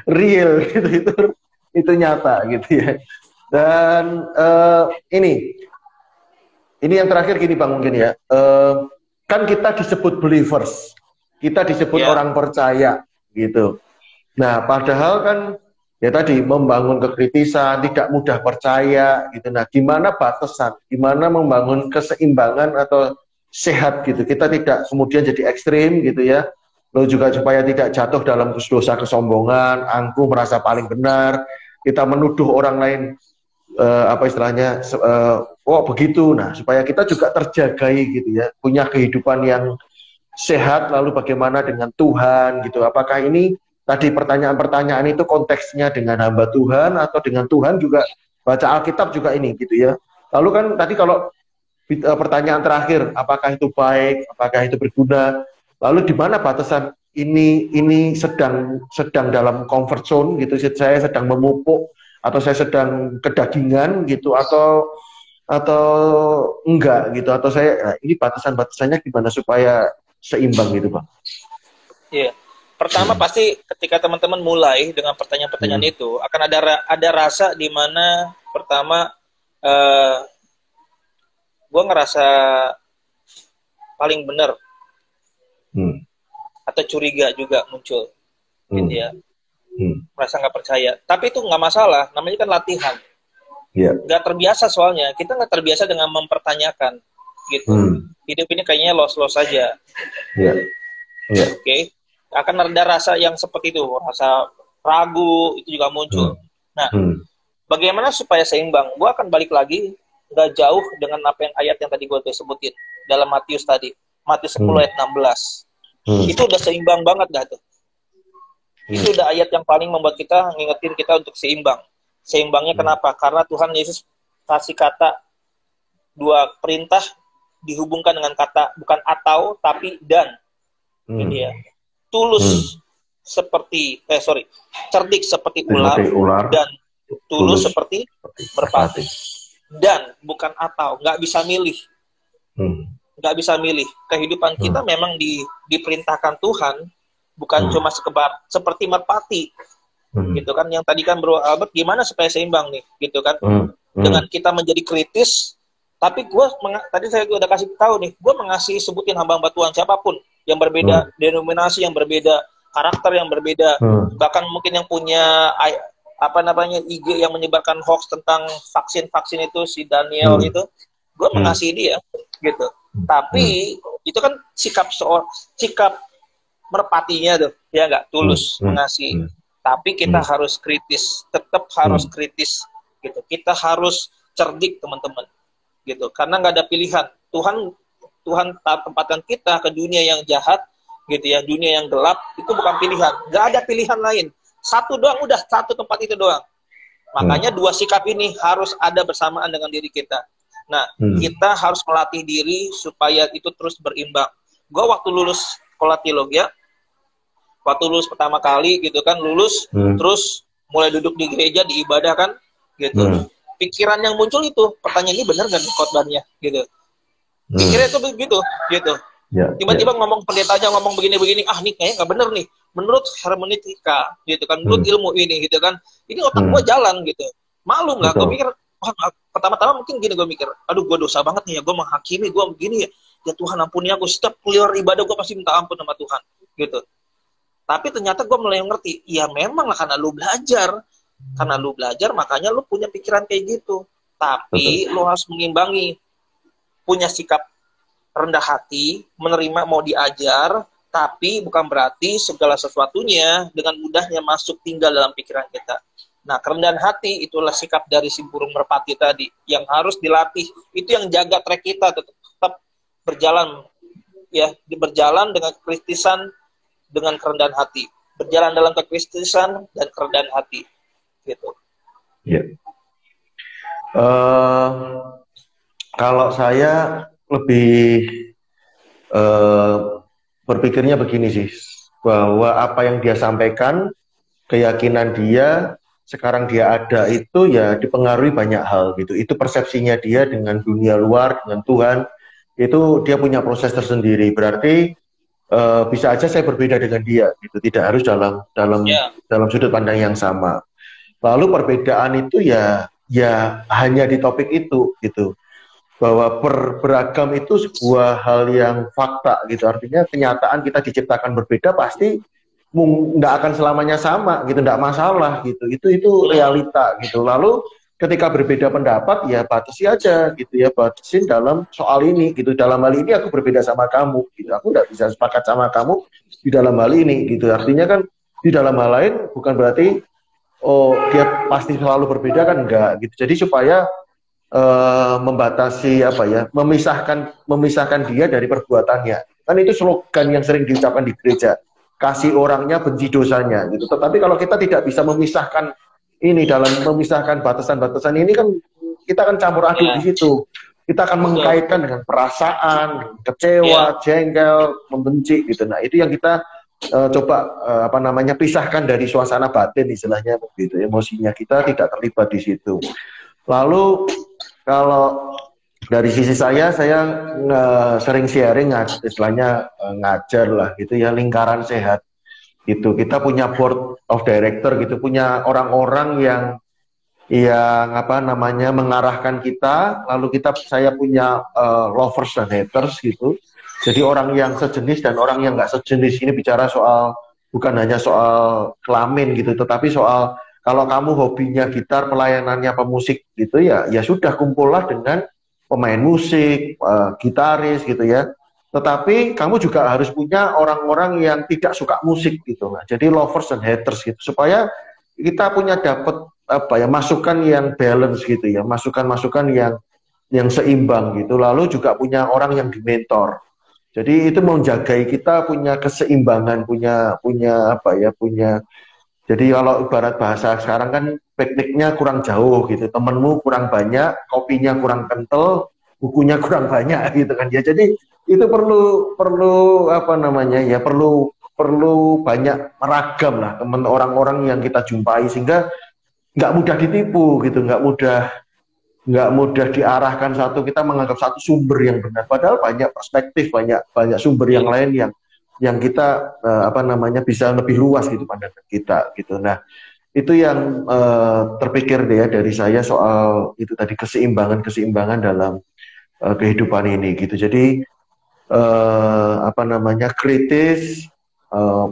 real gitu, itu nyata gitu ya. Dan ini yang terakhir gini Bang mungkin ya. Kan kita disebut believers, kita disebut Ya, orang percaya gitu. Nah, padahal kan ya tadi membangun kekritisan, tidak mudah percaya gitu. Nah, gimana batasan, gimana membangun keseimbangan atau sehat gitu. Kita tidak kemudian jadi ekstrim gitu ya. Lalu juga supaya tidak jatuh dalam dosa kesombongan, angkuh merasa paling benar, kita menuduh orang lain apa istilahnya oh begitu. Nah, supaya kita juga terjagai gitu ya, punya kehidupan yang sehat, lalu bagaimana dengan Tuhan gitu. Apakah ini tadi pertanyaan-pertanyaan itu konteksnya dengan hamba Tuhan atau dengan Tuhan juga, baca Alkitab juga ini gitu ya. Lalu kan tadi kalau pertanyaan terakhir, apakah itu baik, apakah itu berguna, lalu di mana batasan ini sedang dalam comfort zone gitu, saya sedang memupuk atau saya sedang kedagingan gitu, atau enggak gitu, atau saya ini batasannya gimana supaya seimbang gitu, Bang? Iya. Pertama pasti ketika teman-teman mulai dengan pertanyaan-pertanyaan itu akan ada rasa di mana pertama gue ngerasa paling benar atau curiga juga muncul, gitu ya, merasa nggak percaya. Tapi itu nggak masalah, namanya kan latihan. Nggak terbiasa soalnya, kita nggak terbiasa dengan mempertanyakan, gitu. Hidup ini kayaknya los-los saja. Oke. Akan ada rasa yang seperti itu, rasa ragu itu juga muncul. Nah, bagaimana supaya seimbang? Gue akan balik lagi nggak jauh dengan apa yang ayat yang tadi gue sebutin dalam Matius tadi, Matius 10 ayat 16. Itu udah seimbang banget gak tuh? Itu udah ayat yang paling membuat kita ngingetin kita untuk seimbang. Seimbangnya kenapa? Karena Tuhan Yesus kasih kata, dua perintah dihubungkan dengan kata bukan atau tapi dan. Ini ya. Tulus seperti cerdik seperti ular dan tulus seperti merpati. Dan bukan atau, nggak bisa milih. Nggak bisa milih. Kehidupan kita memang diperintahkan Tuhan, bukan cuma seperti merpati. Gitu kan, yang tadi kan Bro Albert, gimana supaya seimbang nih, gitu kan. Dengan kita menjadi kritis, tapi tadi saya udah kasih tahu nih, gue mengasihi, sebutin hamba-hamba Tuhan siapapun, yang berbeda, denominasi yang berbeda, karakter yang berbeda, bahkan mungkin yang punya IG yang menyebarkan hoax tentang vaksin itu, si Daniel itu, gue mengasihi dia, gitu. Tapi itu kan sikap merpatinya tuh, ya nggak, tulus mengasihi. Tapi kita harus kritis, tetap harus kritis, gitu. Kita harus cerdik, teman-teman, gitu. Karena nggak ada pilihan. Tuhan tempatkan kita ke dunia yang jahat, gitu ya, dunia yang gelap, itu bukan pilihan. Nggak ada pilihan lain. Satu doang, udah satu tempat itu doang. Makanya dua sikap ini harus ada bersamaan dengan diri kita. Nah, kita harus melatih diri supaya itu terus berimbang. Gue waktu lulus sekolah teologi, waktu lulus pertama kali gitu kan, terus mulai duduk di gereja, di ibadah kan, gitu. Pikiran yang muncul itu, pertanyaan ini benar nggak nih khotbahnya, gitu. Pikirnya itu begitu, gitu. Tiba-tiba ngomong pendetanya ngomong begini-begini, ini kayaknya nggak bener nih. Menurut hermeneutika, gitu kan, menurut ilmu ini, gitu kan, ini otak gue jalan, gitu. Malu nggak? Gue mikir, pertama-tama mungkin gini gue mikir, aduh gue dosa banget nih ya, gue menghakimi, gue begini ya. Ya Tuhan ampuni aku, setiap keluar ibadah gue pasti minta ampun sama Tuhan, gitu. Tapi ternyata gue mulai ngerti, ya memang lah karena lu belajar. Karena lu belajar, makanya lu punya pikiran kayak gitu. Tapi lu harus mengimbangi, punya sikap rendah hati, menerima mau diajar, tapi bukan berarti segala sesuatunya dengan mudahnya masuk tinggal dalam pikiran kita. Nah, kerendahan hati itulah sikap dari si burung merpati tadi yang harus dilatih. Itu yang jaga trek kita tetap berjalan, ya, berjalan dengan kekritisan, dengan kerendahan hati, berjalan dalam kekritisan dan kerendahan hati, gitu. Kalau saya lebih berpikirnya begini sih, bahwa apa yang dia sampaikan, keyakinan dia, sekarang dia ada itu ya dipengaruhi banyak hal gitu. Itu persepsinya dia dengan dunia luar, dengan Tuhan, itu dia punya proses tersendiri. Berarti bisa aja saya berbeda dengan dia, gitu. Tidak harus dalam sudut pandang yang sama. Lalu perbedaan itu ya hanya di topik itu, gitu. Bahwa beragam itu sebuah hal yang fakta, gitu. Artinya kenyataan kita diciptakan berbeda pasti nggak akan selamanya sama, gitu. Nggak masalah, gitu. Itu realita, gitu. Lalu ketika berbeda pendapat ya batasi aja, gitu ya, batasin dalam soal ini, gitu. Dalam hal ini aku berbeda sama kamu, gitu. Aku nggak bisa sepakat sama kamu di dalam hal ini, gitu. Artinya kan di dalam hal lain bukan berarti dia pasti selalu berbeda, kan enggak, gitu. Jadi supaya membatasi memisahkan dia dari perbuatannya. Kan itu slogan yang sering diucapkan di gereja, kasih orangnya, benci dosanya, gitu. Tetapi kalau kita tidak bisa memisahkan ini, dalam memisahkan batasan-batasan ini kan kita akan campur aduk di situ. kita akan mengkaitkan dengan perasaan, kecewa, jengkel, membenci gitu. Nah, itu yang kita coba pisahkan dari suasana batin istilahnya begitu. Emosinya kita tidak terlibat di situ. Lalu kalau dari sisi saya sering sharing istilahnya ngajar lah gitu ya, lingkaran sehat gitu. Kita punya board of director gitu, punya orang-orang yang mengarahkan kita, lalu saya punya lovers dan haters gitu. Jadi orang yang sejenis dan orang yang nggak sejenis. Ini bicara soal, bukan hanya soal kelamin gitu, tetapi soal kalau kamu hobinya gitar, pelayanannya pemusik gitu ya sudah, kumpullah dengan pemain musik, gitaris gitu ya. Tetapi kamu juga harus punya orang-orang yang tidak suka musik gitu. Nah, jadi lovers dan haters gitu, supaya kita punya dapat masukan yang balance gitu ya, masukan-masukan yang seimbang gitu. Lalu juga punya orang yang dimentor. Jadi itu menjagai kita punya keseimbangan, punya jadi kalau ibarat bahasa sekarang kan pikniknya kurang jauh gitu, temenmu kurang banyak, kopinya kurang kental, bukunya kurang banyak gitu kan ya. Jadi itu perlu banyak meragam lah teman orang-orang yang kita jumpai, sehingga nggak mudah ditipu gitu, nggak mudah diarahkan kita menganggap satu sumber yang benar, padahal banyak perspektif, banyak sumber yang lain yang kita bisa lebih luas gitu pandangan kita gitu. Nah, itu yang terpikir deh ya dari saya soal itu tadi, keseimbangan dalam kehidupan ini gitu. Jadi kritis,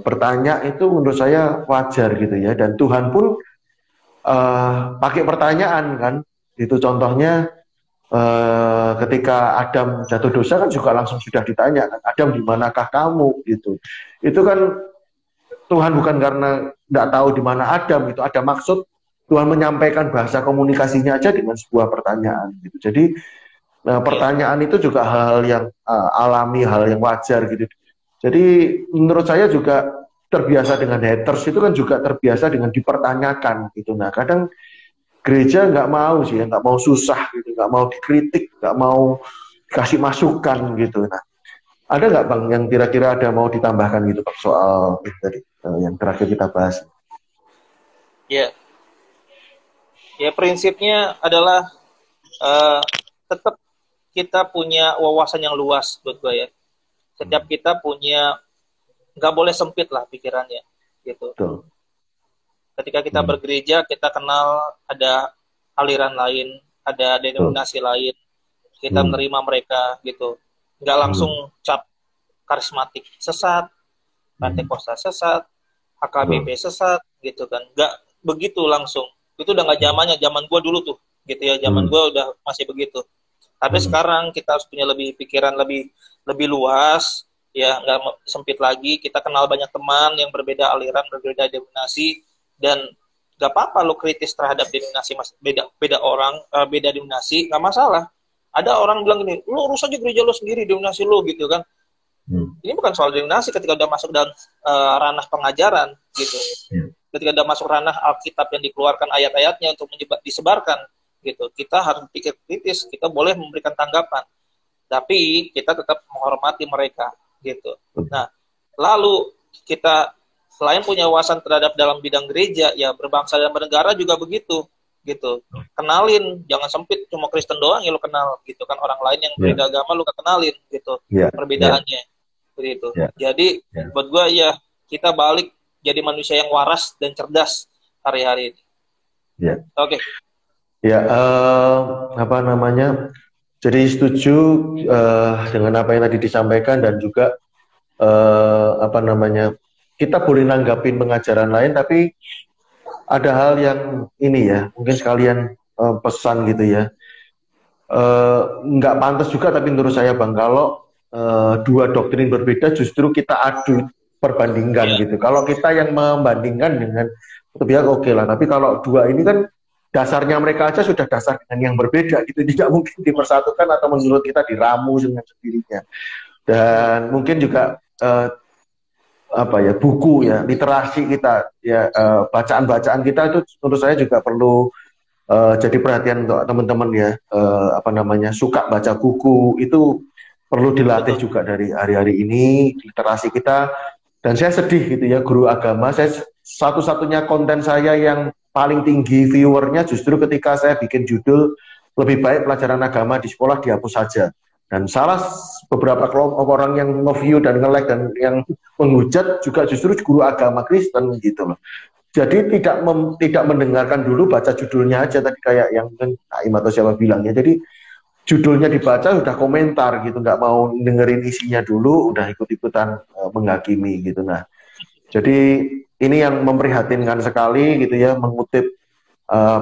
bertanya itu menurut saya wajar gitu ya, dan Tuhan pun pakai pertanyaan kan, itu contohnya ketika Adam jatuh dosa kan juga langsung sudah ditanya kan, Adam di manakah kamu gitu. Itu kan Tuhan bukan karena tidak tahu di mana Adam, gitu, ada maksud. Tuhan menyampaikan bahasa komunikasinya aja dengan sebuah pertanyaan gitu. Jadi pertanyaan itu juga hal yang alami, hal yang wajar gitu. Jadi menurut saya juga terbiasa dengan haters itu kan juga terbiasa dengan dipertanyakan gitu. Nah, kadang gereja nggak mau sih ya, nggak mau susah gitu, nggak mau dikritik, nggak mau kasih masukan gitu. Nah, ada nggak Bang yang kira-kira ada mau ditambahkan gitu Pak soal itu tadi yang terakhir kita bahas? Ya, prinsipnya adalah tetap kita punya wawasan yang luas buat gue ya. Setiap kita punya, nggak boleh sempit lah pikirannya gitu. Betul. Ketika kita bergereja, kita kenal ada aliran lain, ada denominasi lain, kita menerima mereka gitu. Nggak langsung cap karismatik sesat, Pentakosta sesat, HKBP sesat gitu kan. Nggak begitu langsung. Itu udah nggak zamannya, zaman gue dulu tuh gitu ya, zaman gue udah masih begitu. Tapi sekarang kita harus punya pikiran lebih luas, ya nggak sempit lagi. Kita kenal banyak teman yang berbeda aliran, berbeda denominasi, dan nggak apa-apa lo kritis terhadap denominasi, beda orang, beda denominasi, nggak masalah. Ada orang bilang gini, lo urus aja gereja lo sendiri, denominasi lo gitu kan. Ini bukan soal denominasi ketika udah masuk dalam ranah pengajaran gitu. Ketika udah masuk ranah Alkitab yang dikeluarkan ayat-ayatnya untuk disebarkan gitu, kita harus pikir kritis. Kita boleh memberikan tanggapan, tapi kita tetap menghormati mereka gitu. Nah, lalu kita selain punya wawasan terhadap dalam bidang gereja, ya berbangsa dan bernegara juga begitu gitu. Kenalin, jangan sempit cuma Kristen doang yang lu kenal gitu kan, orang lain yang berbeda agama lu kenalin gitu, perbedaannya begitu. Jadi buat gua ya, kita balik jadi manusia yang waras dan cerdas hari-hari ini. Oke. Ya, jadi setuju dengan apa yang tadi disampaikan, dan juga kita boleh nanggapin pengajaran lain, tapi ada hal yang ini ya, mungkin sekalian pesan gitu ya. Nggak pantas juga, tapi menurut saya Bang, kalau dua doktrin berbeda justru kita adu perbandingkan gitu. Kalau kita yang membandingkan dengan pihak oke lah, tapi kalau dua ini kan dasarnya mereka aja sudah dasar dengan yang berbeda gitu, tidak mungkin dipersatukan atau menurut kita diramu dengan sendirinya. Dan mungkin juga buku ya, literasi kita ya, bacaan-bacaan kita itu menurut saya juga perlu jadi perhatian untuk teman-teman ya, apa namanya, suka baca buku itu perlu dilatih juga dari hari-hari ini literasi kita. Dan saya sedih gitu ya, guru agama, saya satu-satunya konten saya yang paling tinggi viewernya justru ketika saya bikin judul lebih baik pelajaran agama di sekolah dihapus saja. Dan salah beberapa kelompok orang yang nge-view dan nge-like dan yang menghujat juga justru guru agama Kristen gitu loh. Jadi tidak mendengarkan dulu, baca judulnya aja tadi kayak yang Naim atau siapa bilangnya. Jadi judulnya dibaca udah komentar gitu, nggak mau dengerin isinya dulu, udah ikut-ikutan menghakimi gitu. Nah, jadi ini yang memprihatinkan sekali gitu ya, mengutip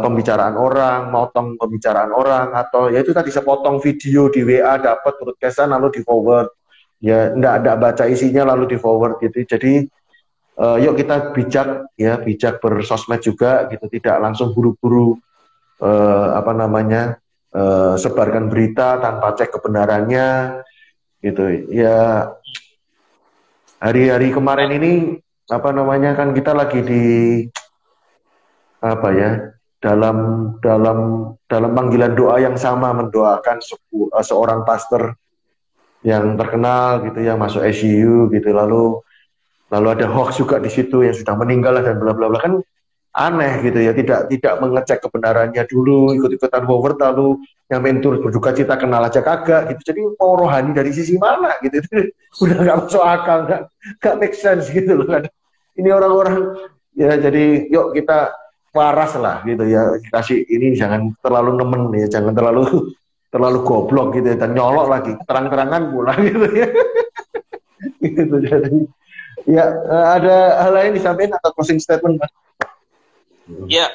pembicaraan orang, motong pembicaraan orang, atau ya itu tadi sepotong video di WA dapat broadcastan lalu di forward, ya nggak baca isinya lalu di forward gitu. Jadi yuk kita bijak ya, bijak bersosmed juga gitu, tidak langsung buru-buru apa namanya, sebarkan berita tanpa cek kebenarannya gitu ya. Hari-hari kemarin ini apa namanya, kan kita lagi di apa ya, dalam dalam dalam panggilan doa yang sama, mendoakan seorang pastor yang terkenal gitu ya masuk ICU gitu, lalu ada hoax juga di situ yang sudah meninggal dan bla bla bla. Kan aneh gitu ya, tidak mengecek kebenarannya dulu, ikut-ikutan forward lalu yang mentur berduka cita kenal aja kagak gitu. Jadi mau rohani dari sisi mana gitu, itu udah nggak masuk akal, nggak make sense gitu loh kan. Ini orang-orang ya, jadi yuk kita waras lah gitu ya, kasih ini jangan terlalu nemen ya, jangan terlalu goblok gitu ya, dan nyolok lagi terang-terangan pula gitu ya. Gitu, jadi ya ada hal lain disampaikan atau closing statement Mas? Ya,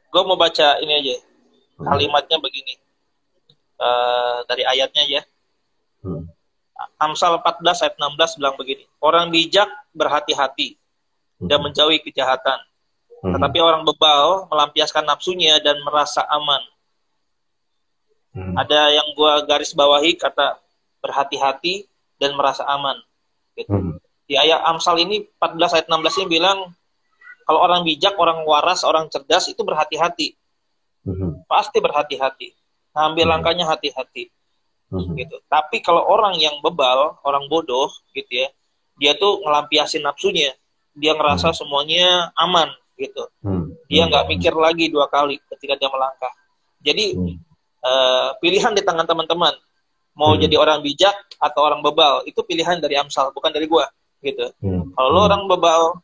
gue mau baca ini aja, kalimatnya begini, dari ayatnya ya. Amsal 14 ayat 16 bilang begini, orang bijak berhati-hati dan menjauhi kejahatan, tetapi orang bebal melampiaskan nafsunya dan merasa aman. Ada yang gue garis bawahi kata berhati-hati dan merasa aman gitu. Di ayat Amsal ini 14 ayat 16 ini bilang kalau orang bijak, orang waras, orang cerdas itu berhati-hati. Pasti berhati-hati. Ngambil langkahnya hati-hati. Gitu. Tapi kalau orang yang bebal, orang bodoh gitu ya, dia tuh ngelampiasin nafsunya. Dia ngerasa semuanya aman gitu. Dia nggak mikir lagi dua kali ketika dia melangkah. Jadi pilihan di tangan teman-teman. Mau jadi orang bijak atau orang bebal, itu pilihan dari Amsal, bukan dari gua gitu. Kalau lo orang bebal,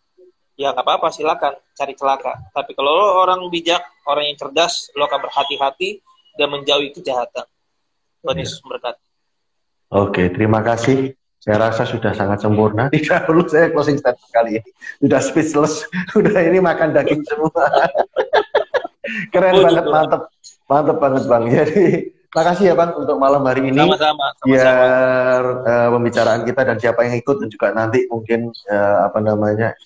ya nggak apa-apa, silakan cari celaka. Tapi kalau lo orang bijak, orang yang cerdas, lo akan berhati-hati dan menjauhi kejahatan. Tuhan Yesus memberkati. Oke, terima kasih. Saya rasa sudah sangat sempurna. Tidak perlu saya closing statement kali ini. Sudah speechless. Sudah ini makan daging semua. Keren banget, mantep banget Bang. Jadi, makasih ya Bang untuk malam hari ini. Sama-sama. Biar pembicaraan kita dan siapa yang ikut dan juga nanti mungkin apa namanya,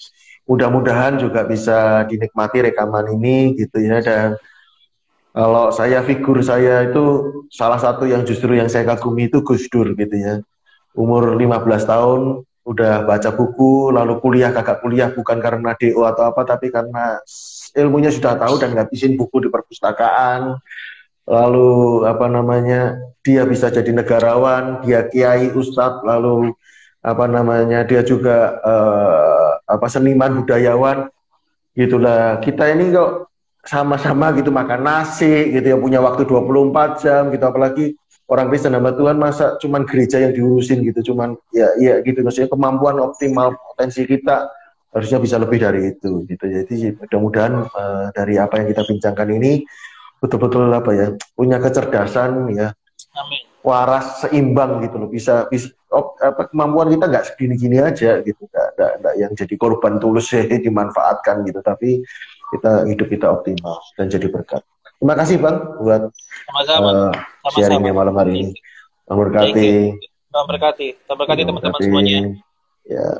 mudah-mudahan juga bisa dinikmati rekaman ini gitu ya. Dan kalau figur saya itu salah satu yang justru yang saya kagumi itu Gus Dur gitu ya. Umur 15 tahun udah baca buku, lalu kuliah kagak kuliah bukan karena DO atau apa, tapi karena ilmunya sudah tahu dan ngabisin buku di perpustakaan. Lalu apa namanya, dia bisa jadi negarawan, dia kiai, ustadz, lalu apa namanya, dia juga seniman, budayawan gitulah. Kita ini kok sama-sama gitu makan nasi gitu ya, punya waktu 24 jam gitu, apalagi orang Kristen hamba Tuhan, masa cuman gereja yang diurusin gitu, cuman ya gitu, maksudnya kemampuan optimal potensi kita harusnya bisa lebih dari itu gitu. Jadi mudah-mudahan dari apa yang kita bincangkan ini betul-betul apa ya, punya kecerdasan ya. Amin. Waras, seimbang gitu loh, bisa kemampuan kita nggak segini-gini aja gitu, nggak yang jadi korban tulus ya, dimanfaatkan gitu, tapi hidup kita optimal dan jadi berkat. Terima kasih Bang buat sharingnya malam hari ini. Terima kasih. Terima kasih teman-teman semuanya. Ya.